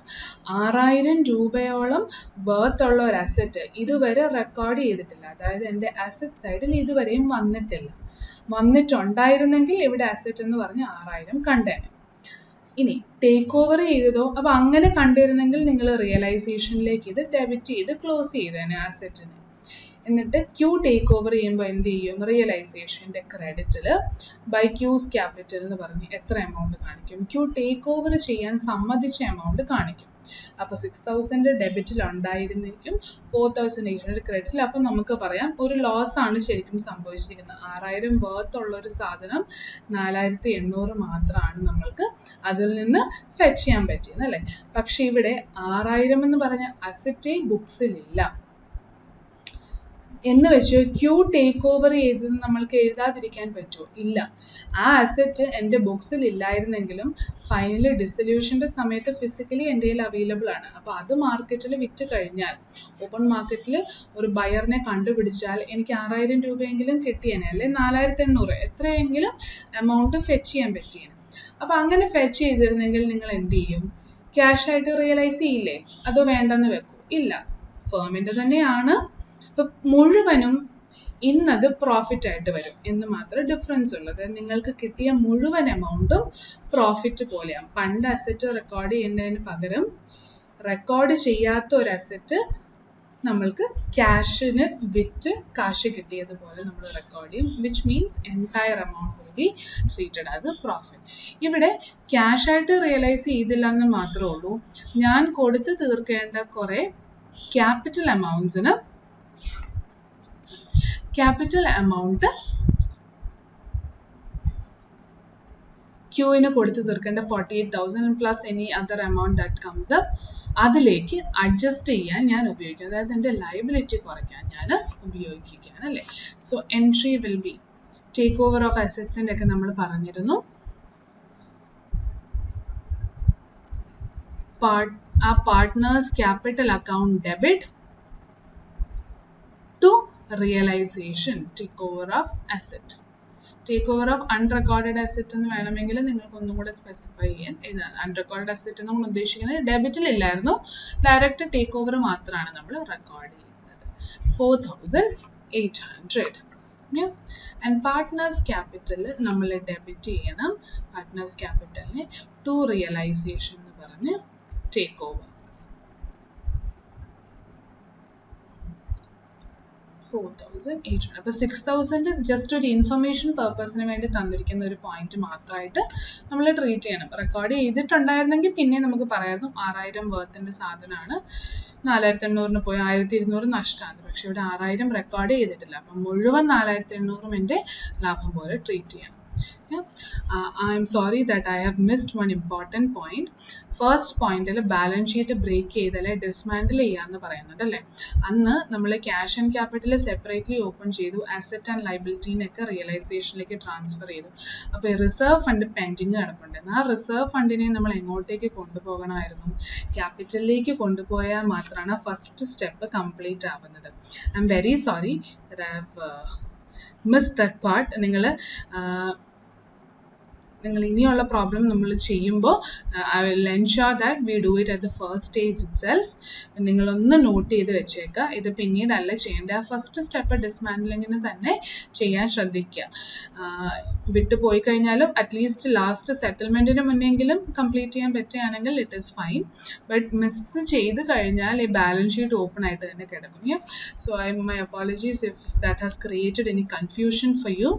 6,000 രൂപയോളം വർത്ത് ഉള്ള ഒരു അസറ്റ് ഇതുവരെ റെക്കോർഡ് ചെയ്തിട്ടില്ല. അതായത് എൻ്റെ അസറ്റ് സൈഡിൽ ഇതുവരെയും വന്നിട്ടില്ല. വന്നിട്ടുണ്ടായിരുന്നെങ്കിൽ ഇവിടെ അസറ്റ് എന്ന് പറഞ്ഞ് 6,000 കണ്ടേനെ. ഇനി ടേക്ക് ഓവർ ചെയ്തതോ? അപ്പൊ അങ്ങനെ കണ്ടിരുന്നെങ്കിൽ നിങ്ങൾ റിയലൈസേഷനിലേക്ക് ഇത് ഡെബിറ്റ് ചെയ്ത് ക്ലോസ് ചെയ്തേനെ അസറ്റിന്. എന്നിട്ട് ക്യൂ ടേക്ക് ഓവർ ചെയ്യുമ്പോൾ എന്ത് ചെയ്യും? റിയലൈസേഷൻ്റെ ക്രെഡിറ്റിൽ ബൈ ക്യൂസ് ക്യാപിറ്റൽ എന്ന് പറഞ്ഞ് എത്ര എമൗണ്ട് കാണിക്കും? ക്യൂ ടേക്ക് ഓവർ ചെയ്യാൻ സമ്മതിച്ച എമൗണ്ട് കാണിക്കും. അപ്പോൾ 6,000 ഡെബിറ്റിൽ ഉണ്ടായിരുന്നിരിക്കും, 4,800 ക്രെഡിറ്റിൽ. അപ്പം നമുക്ക് പറയാം ഒരു ലോസ് ആണ് ശരിക്കും സംഭവിച്ചിരിക്കുന്നത്. 6,000 വർത്ത് ഉള്ള ഒരു സാധനം 4,800 മാത്രമാണ് നമ്മൾക്ക് അതിൽ നിന്ന് ഫെച്ച് ചെയ്യാൻ പറ്റിയത്, അല്ലേ? പക്ഷെ ഇവിടെ 6,000 എന്ന് പറഞ്ഞ അസറ്റേ ബുക്സിലില്ല എന്ന് വെച്ച് ക്യൂ ടേക്ക് ഓവർ ചെയ്തത് നമ്മൾക്ക് എഴുതാതിരിക്കാൻ പറ്റുമോ? ഇല്ല. ആ അസറ്റ് എൻ്റെ ബുക്സിൽ ഇല്ലായിരുന്നെങ്കിലും ഫൈനലി ഡിസൊല്യൂഷൻ്റെ സമയത്ത് ഫിസിക്കലി എൻ്റെ കയ്യിൽ അവൈലബിൾ ആണ്. അപ്പോൾ അത് മാർക്കറ്റിൽ വിറ്റ് കഴിഞ്ഞാൽ, ഓപ്പൺ മാർക്കറ്റിൽ ഒരു ബയറിനെ കണ്ടുപിടിച്ചാൽ എനിക്ക് 6,000 രൂപയെങ്കിലും കിട്ടിയേനെ, അല്ലെ 4,800 എത്രയെങ്കിലും എമൗണ്ട് ഫെച്ച് ചെയ്യാൻ പറ്റിയേനെ. അപ്പോൾ അങ്ങനെ ഫെച്ച് ചെയ്തിരുന്നെങ്കിൽ നിങ്ങൾ എന്ത് ചെയ്യും? ക്യാഷ് ആയിട്ട് റിയലൈസ് ചെയ്യില്ലേ? അതോ വേണ്ടെന്ന് വെക്കൂ? ഇല്ല. ഫേമിൻ്റെ തന്നെയാണ്. അപ്പം മുഴുവനും ഇന്നത് പ്രോഫിറ്റ് ആയിട്ട് വരും എന്ന് മാത്രം ഡിഫറൻസ് ഉള്ളത്. നിങ്ങൾക്ക് കിട്ടിയ മുഴുവൻ എമൗണ്ടും പ്രോഫിറ്റ് പോലെയാണ്. പണ്ട് അസറ്റ് റെക്കോർഡ് ചെയ്യുന്നതിന് പകരം റെക്കോർഡ് ചെയ്യാത്ത ഒരു അസറ്റ് നമ്മൾക്ക് ക്യാഷിന് വിറ്റ് കാശ് കിട്ടിയതുപോലെ നമ്മൾ റെക്കോർഡ് ചെയ്യും, which means entire amount will be treated as profit. ഇവിടെ ക്യാഷ് ആയിട്ട് റിയലൈസ് ചെയ്തില്ല എന്ന് മാത്രമേ ഉള്ളൂ, ഞാൻ കൊടുത്ത് തീർക്കേണ്ട കുറേ ക്യാപിറ്റൽ എമൗണ്ട്സിന് ക്യാപിറ്റൽ എമൗണ്ട് ക്യൂവിന് കൊടുത്ത് തീർക്കേണ്ട 48,000 plus any other amount that comes up അതിലേക്ക് അഡ്ജസ്റ്റ് ചെയ്യാൻ ഞാൻ ഉപയോഗിക്കും. അതായത് എൻ്റെ ലയബിലിറ്റി കുറയ്ക്കാൻ ഞാൻ ഉപയോഗിക്കുകയാണ്, അല്ലേ? So entry will be take over of അസറ്റ്സിൻ്റെ ഒക്കെ നമ്മൾ പറഞ്ഞിരുന്നു. ആ partners capital account debit to realisation take over of asset. Take over of unrecorded asset എന്ന് വേണമെങ്കിൽ നിങ്ങൾക്ക് ഒന്നും കൂടെ സ്പെസിഫൈ ചെയ്യാൻ എഴുതാം. അൺറെക്കോർഡഡ് അസറ്റ് എന്ന് നമ്മൾ ഉദ്ദേശിക്കുന്നത് ഡെബിറ്റിൽ ഇല്ലായിരുന്നു, ഡയറക്റ്റ് ടേക്ക് ഓവർ മാത്രമാണ് നമ്മൾ റെക്കോർഡ് ചെയ്യുന്നത്. 4,800. ആൻഡ് പാർട്ട്നേഴ്സ് ക്യാപിറ്റൽ നമ്മൾ ഡെബിറ്റ് ചെയ്യണം. പാർട്ട്നേഴ്സ് ക്യാപിറ്റലിനെ ടു റിയലൈസേഷൻ എന്ന് പറഞ്ഞ് ടേക്ക് ഓവർ 4,800. അപ്പോൾ 6,000 ജസ്റ്റ് ഒരു ഇൻഫർമേഷൻ പർപ്പസിന് വേണ്ടി തന്നിരിക്കുന്ന ഒരു പോയിന്റ് മാത്രമായിട്ട് നമ്മൾ ട്രീറ്റ് ചെയ്യണം. റെക്കോർഡ് ചെയ്തിട്ടുണ്ടായിരുന്നെങ്കിൽ പിന്നെ നമുക്ക് പറയാമായിരുന്നു 6,000 വർത്തിൻ്റെ സാധനമാണ്, 4,800 പോയി 1,200 നഷ്ടമാണ്. പക്ഷെ ഇവിടെ 6,000 റെക്കോർഡ് ചെയ്തിട്ടില്ല. അപ്പം മുഴുവൻ 4,800 എൻ്റെ ലാഭം പോലെ ട്രീറ്റ് ചെയ്യണം. Yeah. I'm sorry that I have missed one important point. First point balance sheet break ചെയ്തല്ലേ ഡിസ്മാൻഡിൽ ചെയ്യാന്ന് പറയുന്നുണ്ട് അല്ലേ. അന്ന് നമ്മൾ cash and capital separately open ചെയ്തു, അസറ്റ് ആൻഡ് ലൈബിലിറ്റീനൊക്കെ റിയലൈസേഷനിലേക്ക് ട്രാൻസ്ഫർ ചെയ്തു. അപ്പോൾ റിസർവ് ഫണ്ട് പെൻഡിങ് കിടപ്പുണ്ടായിരുന്നു. ആ റിസർവ് ഫണ്ടിനെ നമ്മൾ എങ്ങോട്ടേക്ക് കൊണ്ടുപോകണമായിരുന്നു? ക്യാപിറ്റലിലേക്ക് കൊണ്ടുപോയാൽ മാത്രമാണ് ഫസ്റ്റ് സ്റ്റെപ്പ് കംപ്ലീറ്റ് ആവുന്നത്. I am very sorry that I have missed that part. നിങ്ങൾ ഇനിയുള്ള പ്രോബ്ലം നമ്മൾ ചെയ്യുമ്പോൾ I will ensure that we do it at the first stage it self. നിങ്ങളൊന്ന് നോട്ട് ചെയ്ത് വെച്ചേക്കുക. ഇത് പിന്നീടല്ല ചെയ്യേണ്ടത്. ആ ഫസ്റ്റ് സ്റ്റെപ്പ് ഡിസ്മാൻഡലിങ്ങിന് തന്നെ ചെയ്യാൻ ശ്രദ്ധിക്കുക. വിട്ടുപോയി കഴിഞ്ഞാലും അറ്റ്ലീസ്റ്റ് ലാസ്റ്റ് സെറ്റിൽമെൻറ്റിന് മുന്നെങ്കിലും കംപ്ലീറ്റ് ചെയ്യാൻ പറ്റുകയാണെങ്കിൽ it is fine. But miss ചെയ്ത് കഴിഞ്ഞാൽ ഈ ബാലൻസ് ഷീറ്റ് ഓപ്പൺ ആയിട്ട് തന്നെ കിടക്കും. So my apologies if that has created any confusion for you.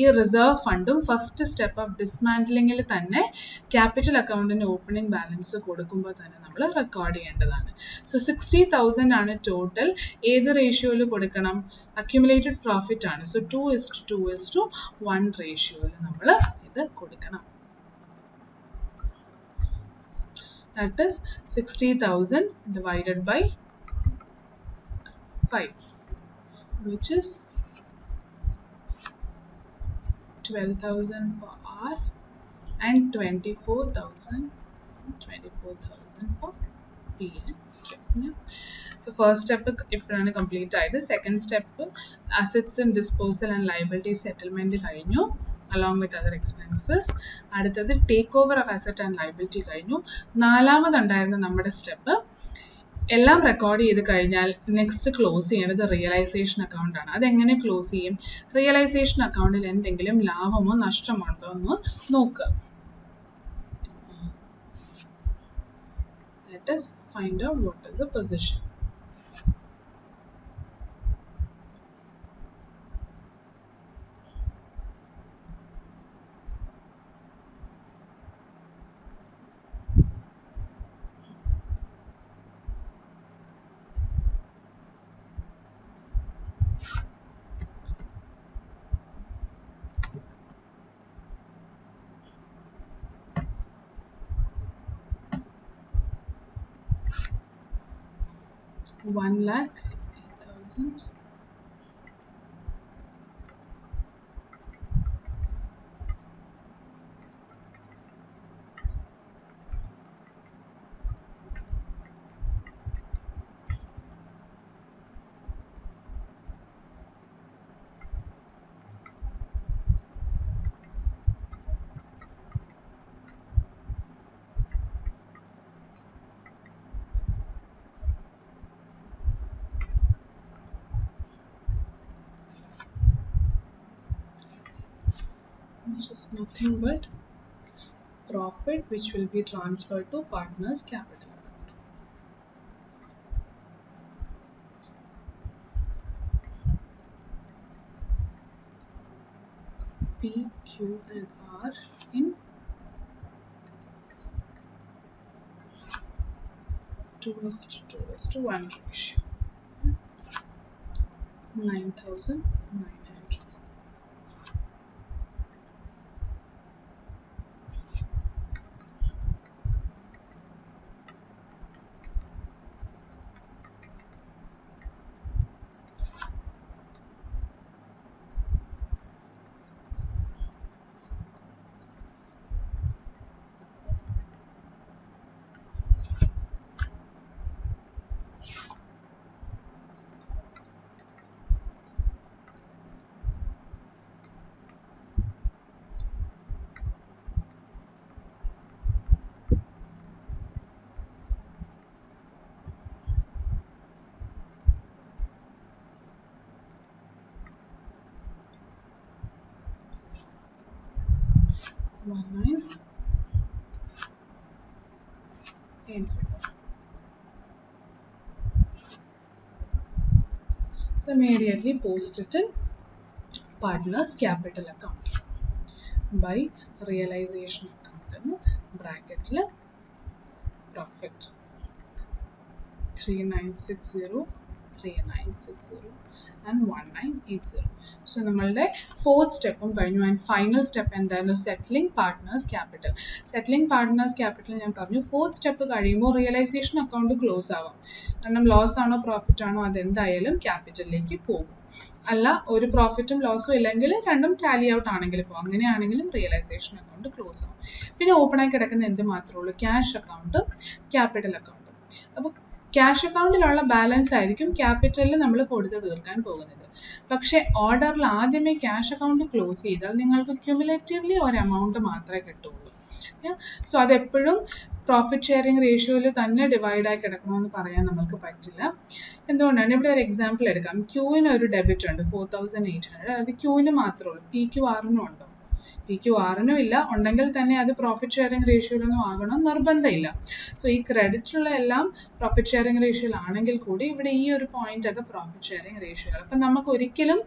ഈ റിസർവ് ഫണ്ടും ഫസ്റ്റ് സ്റ്റെപ്പ് ഓഫ് ഡിസ്മാൻഡലിങ്ങിൽ തന്നെ ക്യാപിറ്റൽ അക്കൗണ്ടിൻ്റെ ഓപ്പണിംഗ് ബാലൻസ് കൊടുക്കുമ്പോൾ തന്നെ നമ്മൾ റെക്കോർഡ് ചെയ്യേണ്ടതാണ്. സോ 60,000 ആണ് ടോട്ടൽ. ഏത് റേഷ്യോയിൽ കൊടുക്കണം? അക്യുമുലേറ്റഡ് പ്രോഫിറ്റ് ആണ്. സോ 2:2:1 റേഷ്യോയിൽ നമ്മൾ ഇത് കൊടുക്കണം. That is 60,000 divided by 5, which is 12,000 for R and 24,000 for P and Q. So first step ഇപ്പോഴാണ് കംപ്ലീറ്റ് ആയത്. Second step assets and disposal and liability settlement കഴിഞ്ഞു along with other expenses. അടുത്തത് take over of asset and liability കഴിഞ്ഞു. നാലാമതുണ്ടായിരുന്ന നമ്മുടെ step എല്ലാം record ചെയ്ത് കഴിഞ്ഞാൽ next close ചെയ്യേണ്ടത് റിയലൈസേഷൻ അക്കൗണ്ട് ആണ്. അതെങ്ങനെ ക്ലോസ് ചെയ്യും? റിയലൈസേഷൻ അക്കൗണ്ടിൽ എന്തെങ്കിലും ലാഭമോ നഷ്ടമോ ഉണ്ടോ എന്ന് നോക്കുക. Let us find out what is the position. $1,08,000 which is nothing but profit which will be transferred to partners capital account. P, Q and R in 2:1 ratio. 9,900. So immediately post it in partners capital account by realization account in bracket profit 3960 3960 and 1980. So നമ്മളുടെ fourth step കഴിഞ്ഞു and final step എന്തായിരുന്നു settling partners capital. Settling partners capital ഞാൻ പറഞ്ഞു fourth step കഴിയുമ്പോൾ realization account close ആവാം. കാരണം loss ആണോ profit ആണോ അതെന്തായാലും ക്യാപിറ്റലിലേക്ക് പോകും. അല്ല ഒരു പ്രോഫിറ്റും ലോസും ഇല്ലെങ്കിൽ രണ്ടും ടാലി ഔട്ട് ആണെങ്കിൽ പോകും. അങ്ങനെയാണെങ്കിലും റിയലൈസേഷൻ അക്കൗണ്ട് ക്ലോസ് ആവും. പിന്നെ ഓപ്പൺ ആയി കിടക്കുന്ന എന്ത് മാത്രമേ ഉള്ളൂ ക്യാഷ് അക്കൗണ്ട് ക്യാപിറ്റൽ അക്കൗണ്ട്. അപ്പോൾ ക്യാഷ് അക്കൗണ്ടിലുള്ള ബാലൻസ് ആയിരിക്കും ക്യാപിറ്റലിൽ നമ്മൾ കൊടുത്ത് തീർക്കാൻ പോകുന്നത്. പക്ഷേ ഓർഡറിൽ ആദ്യമേ ക്യാഷ് അക്കൗണ്ട് ക്ലോസ് ചെയ്താൽ നിങ്ങൾക്ക് ക്യുമുലേറ്റീവ്ലി ഒരു എമൗണ്ട് മാത്രമേ കിട്ടുള്ളൂ. സോ അതെപ്പോഴും പ്രോഫിറ്റ് ഷെയറിംഗ് റേഷ്യോയിൽ തന്നെ ഡിവൈഡായി കിടക്കണമെന്ന് പറയാൻ നമുക്ക് പറ്റില്ല. എന്തുകൊണ്ടാണ് ഇവിടെ ഒരു എക്സാമ്പിൾ എടുക്കാം. ക്യൂവിന് ഒരു ഡെബിറ്റ് ഉണ്ട് 4800, അത് ക്യൂവിന് മാത്രമേ ഉള്ളൂ. പി ക്യു ആറിനും ഉണ്ടോ? പി ക്യു ആറിനും ഇല്ല. ഉണ്ടെങ്കിൽ തന്നെ അത് പ്രോഫിറ്റ് ഷെയറിംഗ് റേഷ്യോയിലൊന്നും ആകണം നിർബന്ധമില്ല. സോ ഈ ക്രെഡിറ്റിലുള്ള എല്ലാം പ്രോഫിറ്റ് ഷെയറിംഗ് റേഷ്യോയിലാണെങ്കിൽ കൂടി ഇവിടെ ഈ ഒരു പോയിന്റ് ഒക്കെ പ്രോഫിറ്റ് ഷെയറിംഗ് റേഷ്യോയാണ്. അപ്പം നമുക്ക് ഒരിക്കലും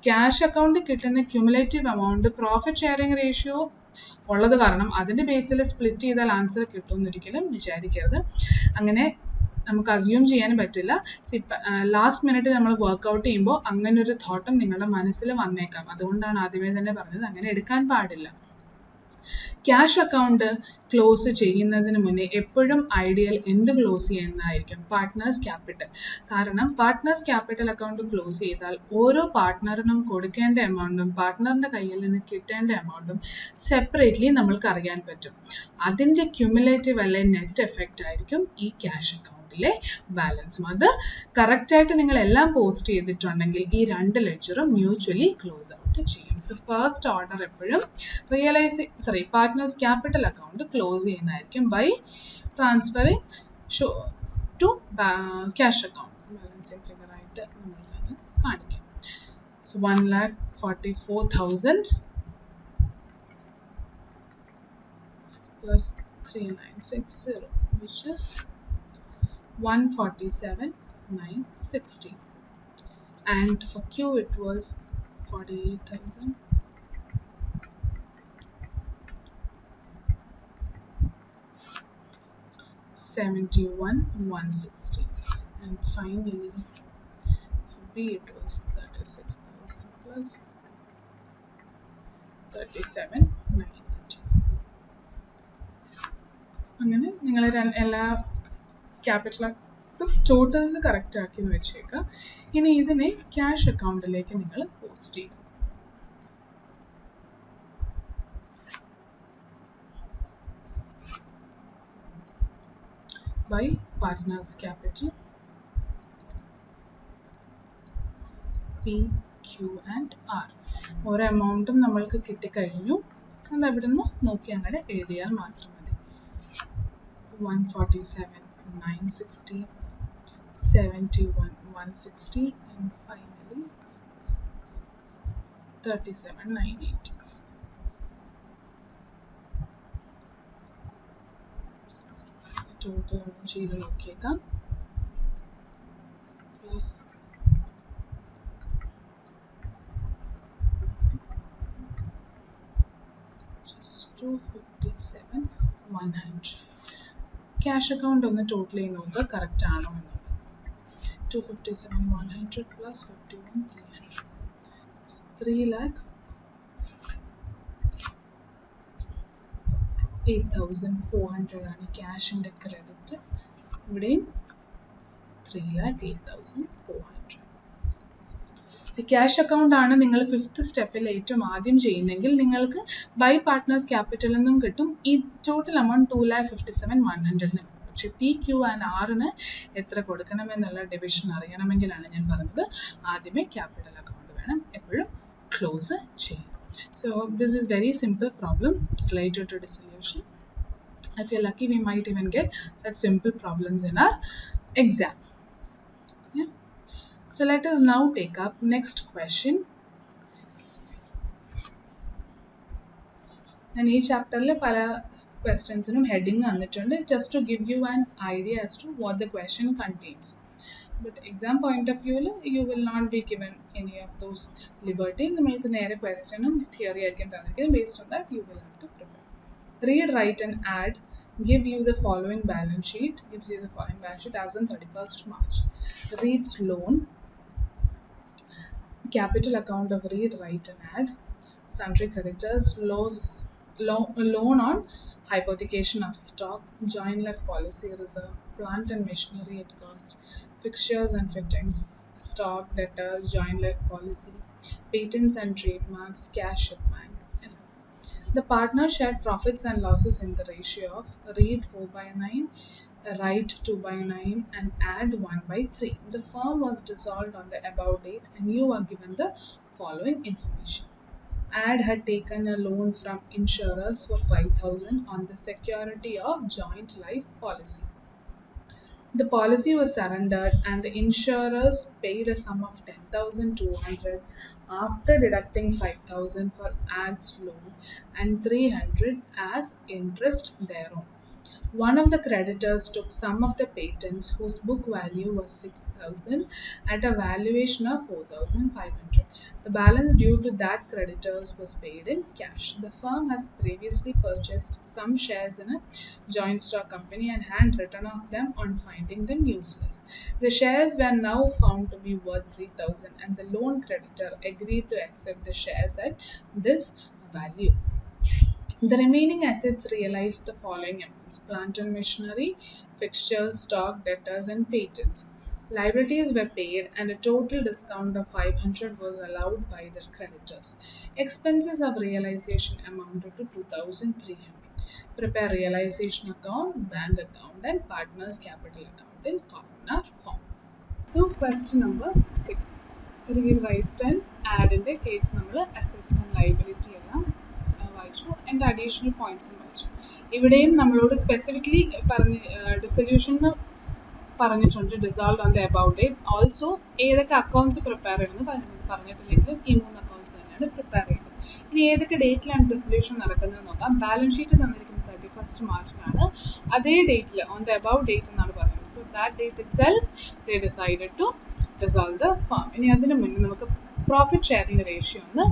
ക്യാഷ് അക്കൗണ്ട് കിട്ടുന്ന cumulative amount profit sharing ratio ഉള്ളത് കാരണം അതിൻ്റെ ബേസിൽ സ്പ്ലിറ്റ് ചെയ്താൽ ആൻസർ കിട്ടുമെന്ന് ഒരിക്കലും വിചാരിക്കരുത്. അങ്ങനെ നമുക്ക് അസ്യൂം ചെയ്യാൻ പറ്റില്ല. ലാസ്റ്റ് മിനിറ്റ് നമ്മൾ വർക്ക്ഔട്ട് ചെയ്യുമ്പോൾ അങ്ങനെ ഒരു തോട്ടം നിങ്ങളുടെ മനസ്സിൽ വന്നേക്കാം. അതുകൊണ്ടാണ് ആദ്യമേ തന്നെ പറഞ്ഞത് അങ്ങനെ എടുക്കാൻ പാടില്ല. ക്യാഷ് അക്കൗണ്ട് ക്ലോസ് ചെയ്യുന്നതിന് മുന്നേ എപ്പോഴും ഐഡിയൽ എന്ത് ക്ലോസ് ചെയ്യുന്നതായിരിക്കും? Partners capital. കാരണം പാർട്ട്നേഴ്സ് ക്യാപിറ്റൽ അക്കൗണ്ട് ക്ലോസ് ചെയ്താൽ ഓരോ പാർട്ട്ണറിനും കൊടുക്കേണ്ട എമൗണ്ടും പാർട്ട്ണറിൻ്റെ കയ്യിൽ നിന്ന് കിട്ടേണ്ട എമൗണ്ടും സെപ്പറേറ്റ്ലി നമ്മൾക്ക് അറിയാൻ പറ്റും. അതിൻ്റെ ക്യുമുലേറ്റീവ് അല്ലെ നെറ്റ് എഫക്റ്റ് ആയിരിക്കും ഈ ക്യാഷ് അക്കൗണ്ടിലെ ബാലൻസും. അത് കറക്റ്റായിട്ട് നിങ്ങൾ എല്ലാം പോസ്റ്റ് ചെയ്തിട്ടുണ്ടെങ്കിൽ ഈ രണ്ട് ലെഡ്ജറും മ്യൂച്വലി ക്ലോസ് ഔട്ട് ചെയ്യും. സോ ഫസ്റ്റ് ഓർഡർ എപ്പോഴും പാർട്ട്നേഴ്സ് ക്യാപിറ്റൽ അക്കൗണ്ട് ക്ലോസ് ചെയ്യുന്നതായിരിക്കും by transferring to cash account. Balancing figure ആയിട്ട് നമ്മൾക്കത് കാണിക്കാം. So 1,44,000 plus 3960 which is 147,960 and for Q it was 48,000 71,160 and finally for B it was 36,000 plus 37,980. അങ്ങനെ നിങ്ങൾ എല്ലാ capital totals correct ആക്കി വെച്ചേക്കാം. ഇനി ഇതിനെ ക്യാഷ് അക്കൗണ്ടിലേക്ക് നിങ്ങൾ പോസ്റ്റ് ചെയ്യും. By partners capital P Q and R. ഓരോ എമൗണ്ടും നമ്മൾക്ക് കിട്ടിക്കഴിഞ്ഞു. അത് അവിടെ നിന്ന് നോക്കി അങ്ങനെ എഴുതിയാൽ മാത്രം മതി. 147,960, 71,160 and finally 37,980. Total ചെയ്ത് നോക്കിയേക്കാം. Plus just 257,100. ക്യാഷ് അക്കൗണ്ട് ഒന്ന് ടോട്ടൽ ചെയ്ത് നോക്കുക കറക്റ്റ് ആണോ എന്നുള്ളത്. 257,100 plus 51,300 3,08,400 ആണ് ക്യാഷിൻ്റെ ക്രെഡിറ്റ്. ഇവിടെയും 3,08,400. ക്യാഷ് അക്കൗണ്ട് ആണ് നിങ്ങൾ ഫിഫ്ത്ത് സ്റ്റെപ്പിൽ ഏറ്റവും ആദ്യം ചെയ്യുന്നെങ്കിൽ നിങ്ങൾക്ക് ബൈ പാർട്ട്നേഴ്സ് ക്യാപിറ്റൽ നിന്നും കിട്ടും. ഈ ടോട്ടൽ എമൗണ്ട് 2,57,100 പക്ഷേ പി ക്യു ആൻഡ് ആറിന് എത്ര കൊടുക്കണമെന്നുള്ള ഡിവിഷൻ അറിയണമെങ്കിലാണ് ഞാൻ പറഞ്ഞത് ആദ്യമേ ക്യാപിറ്റൽ അക്കൗണ്ട് വേണം എപ്പോഴും ക്ലോസ് ചെയ്യും. So this is very simple problem related to dissolution. If you're lucky, we might even get such simple problems in our exam. Yeah. So let us now take up next question. And each chapter le pala questions num heading annittunde just to give you an idea as to what the question contains. But exam point of view, you will not be given any of those liberty. നിങ്ങൾക്ക് നേരെ ക്വസ്റ്റ്യനും theory ആയിരിക്കും തന്നിരിക്കുന്നത്. Based on that, you will have to prepare. Read, write, and add give you the following balance sheet. Gives you the following balance sheet as on 31st March. Reads loan, capital account of read, write, and add. Sundry creditors, loan on hypothecation of stock, joint life policy reserve, plant and machinery at cost, fixtures and fittings, stock, debtors, joint life policy, patents and trademarks, cash at bank. The partner shared profits and losses in the ratio of read 4 by 9, write 2 by 9, and add 1 by 3. The firm was dissolved on the above date, and you are given the following information. Ad had taken a loan from insurers for 5,000 on the security of joint life policy. The policy was surrendered and the insurers paid a sum of 10,200 after deducting 5,000 for Ad's loan and 300 as interest thereon. One of the creditors took some of the patents whose book value was 6,000 at a valuation of 4,500. The balance due to that creditors was paid in cash. The firm has previously purchased some shares in a joint stock company and had written off them on finding them useless. The shares were now found to be worth 3,000 and the loan creditor agreed to accept the shares at this value. The remaining assets realized the following amounts: plant and machinery, fixtures, stock, debtors, and patents. Liabilities were paid and a total discount of 500 was allowed by the creditors. Expenses of realization amounted to 2,300. Prepare realization account, bank account, and partners capital account in columnar form. So question number 6. Read, write, and add in the case number assets and liability എല്ലാം വായിച്ചു. എൻ്റെ additional പോയിന്റ്സും വായിച്ചു. ഇവിടെയും നമ്മളോട് specifically dissolution പറഞ്ഞിട്ടുണ്ട്, dissolve on the about date. Also ഏതൊക്കെ accounts prepare ചെയ്യണമെന്ന് പറഞ്ഞിട്ടില്ലെങ്കിൽ ഈ 3 അക്കൗണ്ട്സ് തന്നെയാണ് പ്രിപ്പയർ ചെയ്യുന്നത്. ഇനി ഏതൊക്കെ ഡേറ്റിലാണ് ഡിസൊല്യൂഷൻ നടക്കുന്നത് നോക്കാം. ബാലൻസ് ഷീറ്റ് തന്നിരിക്കുന്നത് 31st മാർച്ചിലാണ്. അതേ ഡേറ്റിൽ ഓൺ ദ അബൌട്ട് ഡേറ്റ് എന്നാണ് പറയുന്നത്. So that date itself they decided to dissolve the firm. ഇനി അതിന് മുന്നേ നമുക്ക് പ്രോഫിറ്റ് ഷെയറിംഗ് റേഷ്യോ ഒന്ന്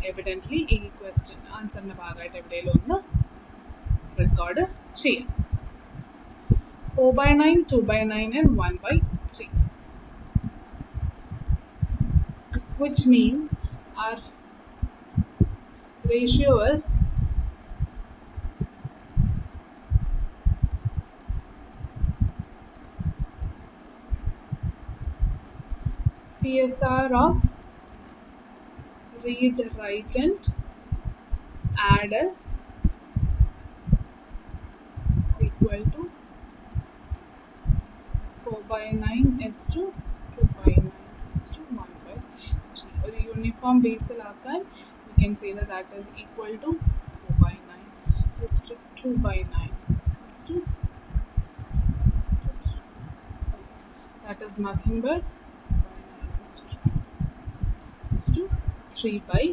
എവിഡൻ്റ്ലി ഈ ക്വസ്റ്റ്യൻ ആൻസറിൻ്റെ ഭാഗമായിട്ട് എവിടെയെങ്കിലും ഒന്ന് റെക്കോർഡ് ചെയ്യാം. 4 by 9, 2 by 9 and 1 by 3, which means our ratio is PSR of read, write, and add is equal to 4 by 9 is to 2 by 9 is to 1 by 3. Or uniform basal akan, we can say that that is equal to 4 by 9 is to 2 by 9 is to that is nothing but is to 3 by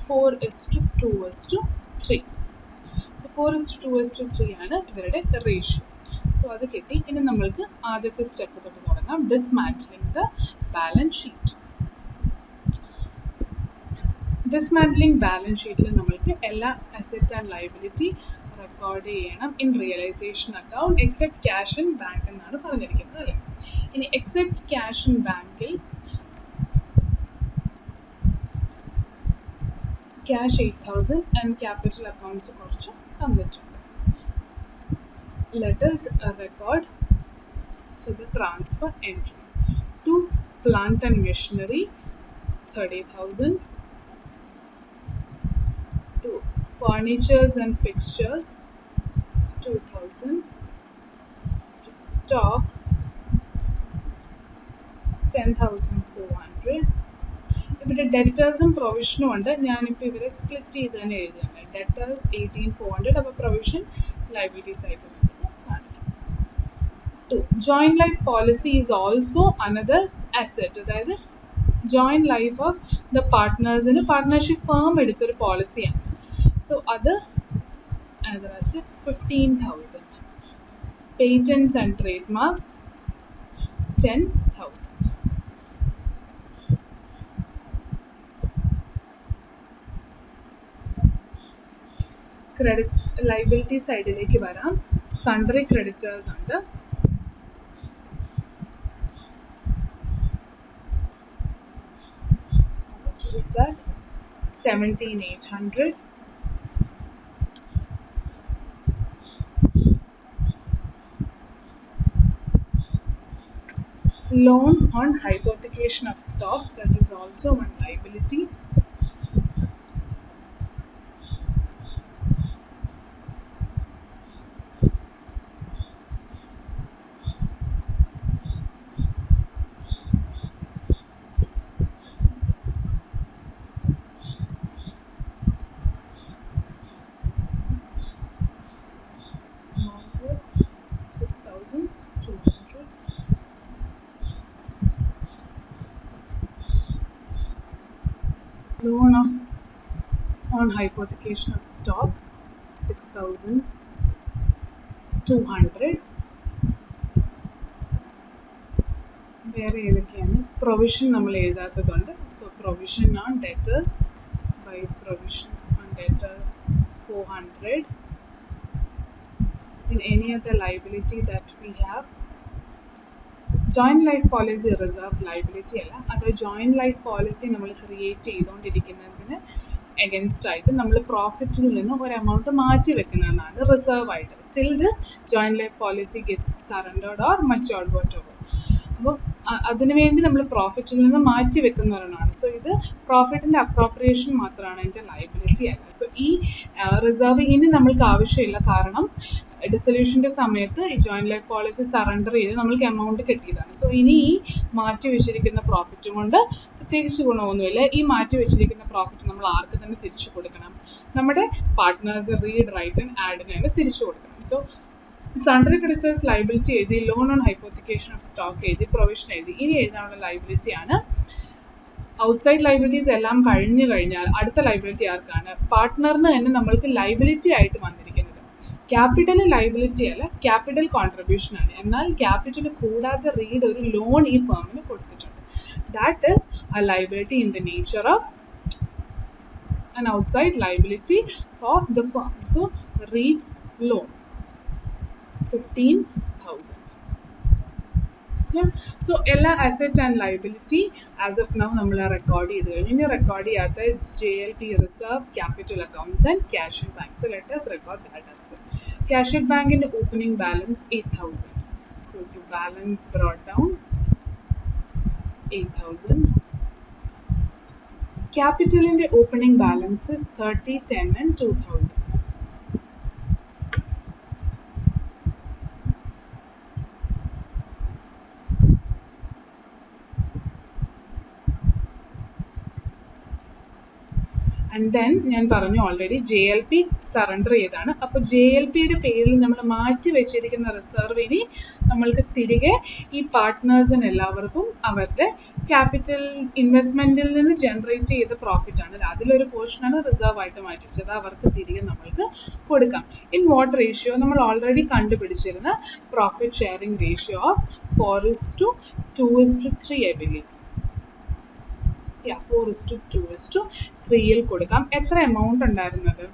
4 is to 2 is to 3. So 4 is to 2 is to 3 ആണ് ഇവരുടെ ratio. So അത് കിട്ടി. ഇനി നമ്മൾക്ക് ആദ്യത്തെ step തൊട്ട് തുടങ്ങാം, dismantling the balance sheet. Dismantling balance ഷീറ്റിൽ നമ്മൾക്ക് എല്ലാ അസറ്റ് ആൻഡ് ലയബിലിറ്റി റെക്കോർഡ് ചെയ്യണം in realisation account except cash in bank എന്നാണ് പറഞ്ഞിരിക്കുന്നത് അല്ലേ. ഇനി എക്സെപ്റ്റ് ക്യാഷ് ഇൻ ബാങ്കിൽ ക്യാഷ് 8,000 ആൻഡ് ക്യാപിറ്റൽ അക്കൗണ്ട്സ് കുറച്ച് തന്നിട്ടുണ്ട്. Let us record the transfer entries to plant and machinery 30,000, to furnitures and fixtures 2,000, to stock 10,400. ഇവിടെ ഡെറ്റേഴ്സും പ്രൊവിഷനും ഉണ്ട്. ഞാനിപ്പോൾ ഇവരെ സ്പ്ലിറ്റ് ചെയ്ത് തന്നെ എഴുതുകയാണ്. ഡെറ്റേഴ്സ് 18,400, അപ്പോൾ പ്രൊവിഷൻ ലയബിലിറ്റീസ് ആയിട്ട് വേണ്ടത് കാണിക്കും. 2. Joint life policy is also another asset. അതായത് ജോയിൻറ്റ് ലൈഫ് ഓഫ് ദ പാർട്ട്നേഴ്സിന് പാർട്ട്ണർഷിപ്പ് ഫേം എടുത്തൊരു പോളിസിയാണ്. സോ അത് another asset 15,000. Patents and trademarks 10,000. Credit liability സൈഡിലേക്ക് വരാം. Sundry creditors ഉണ്ട്. Choose that 17,800. Loan on hypothecation of stock, that is also one liability. Amount was 6,200. Loan on hypothecation of stock 6,200. വേറെ ഏതൊക്കെയാണ്? Provision നമ്മൾ എഴുതാത്തതുണ്ട്. So provision on debtors by provision on debtors 400. In any other liability that we have, joint life policy reserve liability അല്ല, അത് joint life policy നമ്മൾ create ചെയ്തുകൊണ്ടിരിക്കുന്നതിന് against ആയിട്ട് നമ്മൾ പ്രോഫിറ്റിൽ നിന്ന് ഒരു എമൗണ്ട് മാറ്റി വെക്കുന്നതാണ് റിസർവ് ആയിട്ട് till this joint life policy gets surrendered or matured whatever. അപ്പോൾ അതിനുവേണ്ടി നമ്മൾ പ്രോഫിറ്റിൽ നിന്ന് മാറ്റി വെക്കുന്നവരാണ്. സോ ഇത് പ്രോഫിറ്റിൻ്റെ അപ്രോപ്രിയേഷൻ മാത്രമാണ്, എൻ്റെ ലൈബിലിറ്റി അല്ല. സോ ഈ റിസർവ് ഇനി നമ്മൾക്ക് ആവശ്യമില്ല, കാരണം ഡിസൊല്യൂഷൻ്റെ സമയത്ത് ഈ ജോയിൻറ്റ് ലൈഫ് പോളിസി സറണ്ടർ ചെയ്ത് നമ്മൾക്ക് എമൗണ്ട് കിട്ടിയതാണ്. സോ ഇനി ഈ മാറ്റി വെച്ചിരിക്കുന്ന പ്രോഫിറ്റ് കൊണ്ട് പ്രത്യേകിച്ച് ഗുണമൊന്നുമില്ല. ഈ മാറ്റി വെച്ചിരിക്കുന്ന പ്രോഫിറ്റ് നമ്മൾ ആർക്ക് തന്നെ തിരിച്ചു കൊടുക്കണം? നമ്മുടെ പാർട്ട്നേഴ്സ് റീഡ്, റൈറ്റ് ആൻഡ് ആഡിനാണ് തിരിച്ചു കൊടുക്കണം. സോ സണ്ടറി ക്രെഡിറ്റേഴ്സ് ലൈബിലിറ്റി എഴുതി, loan on hypothecation of stock എഴുതി, പ്രൊവിഷൻ എഴുതി. ഇനി എഴുതാനുള്ള ലൈബിലിറ്റി ആണ് ഔട്ട്സൈഡ് ലൈബിലിറ്റീസ് എല്ലാം കഴിഞ്ഞു കഴിഞ്ഞാൽ അടുത്ത ലൈബിലിറ്റി ആർക്കാണ്? പാർട്ട്ണറിന് തന്നെ നമ്മൾക്ക് ലൈബിലിറ്റി ആയിട്ട് വന്നിരിക്കുന്നത് ക്യാപിറ്റൽ ലൈബിലിറ്റി അല്ല, ക്യാപിറ്റൽ കോൺട്രിബ്യൂഷൻ ആണ്. എന്നാൽ ക്യാപിറ്റൽ കൂടാതെ റീഡ് ഒരു ലോൺ ഈ ഫേമിന് കൊടുത്തിട്ടുണ്ട്. That is A liability in the nature of an outside liability for the firm. So reads loan 15,000. Yeah. So എല്ലാ asset and liability as of now നമ്മൾ record ചെയ്ത് കഴിഞ്ഞു. ഇനി റെക്കോർഡ് ചെയ്യാത്ത JLP reserve, capital accounts and cash at bank. So let us record that as well. Cash at bank in the opening balance 8,000. So to balance brought down 8,000. Capital in the opening balance is 30, 10 and 2,000. And then ഞാൻ പറഞ്ഞു already JLP surrender ചെയ്താണ്. അപ്പോൾ JLPയുടെ പേരിൽ നമ്മൾ മാറ്റി വെച്ചിരിക്കുന്ന റിസർവിനി നമ്മൾക്ക് തിരികെ ഈ പാർട്ട്നേഴ്സിന് എല്ലാവർക്കും അവരുടെ ക്യാപിറ്റൽ ഇൻവെസ്റ്റ്മെൻറ്റിൽ നിന്ന് ജനറേറ്റ് ചെയ്ത പ്രോഫിറ്റ് ആണ്, അതിലൊരു പോർഷനാണ് റിസർവ് ആയിട്ട് മാറ്റി വെച്ചത്, അവർക്ക് തിരികെ നമ്മൾക്ക് കൊടുക്കാം. In what ratio? നമ്മൾ ഓൾറെഡി കണ്ടുപിടിച്ചിരുന്ന profit sharing ratio of 4:2:3 I believe. 4:2:3 കൊടുക്കാം. എത്ര എമൗണ്ട് ഉണ്ടായിരുന്നത്?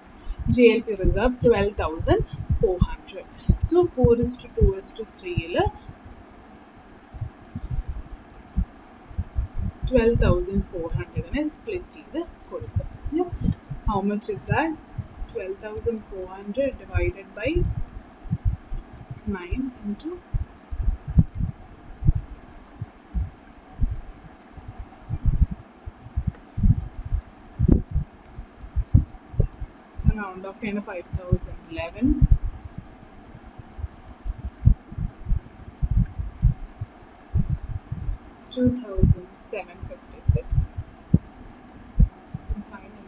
JLP reserve 12,400. സോ 4:2:3 12,400 സ്പ്ലിറ്റ് ചെയ്ത് കൊടുക്കാം. How much is that? 12,400 divided by 9 into round off 5,011. 2,756. And finally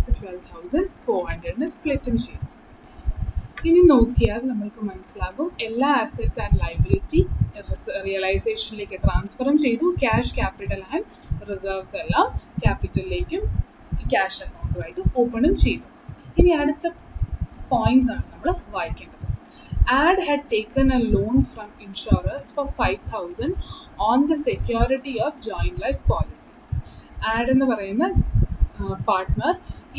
so 12,400 സ്പ്ലിറ്റും ചെയ്തു. ഇനി നോക്കിയാൽ നമുക്ക് മനസ്സിലാകും എല്ലാ അസറ്റ് ആൻഡ് ലയബിലിറ്റി റിയലൈസേഷനിലേക്ക് ട്രാൻസ്ഫറും ചെയ്തു. ക്യാഷ്, ക്യാപിറ്റൽ ആൻഡ് റിസർവ്സ് എല്ലാം ക്യാപിറ്റലിലേക്കും ക്യാഷ് അക്കൗണ്ടുമായിട്ട് ഓപ്പണും ചെയ്തു. ഇനി അടുത്ത പോയിന്റ്സ് ആണ് നമ്മൾ വായിക്കേണ്ടത്. Ad had taken a loan from insurers for 5,000 on the security of joint life policy. Ad എന്ന് പറയുന്ന പാർട്ട്ണർ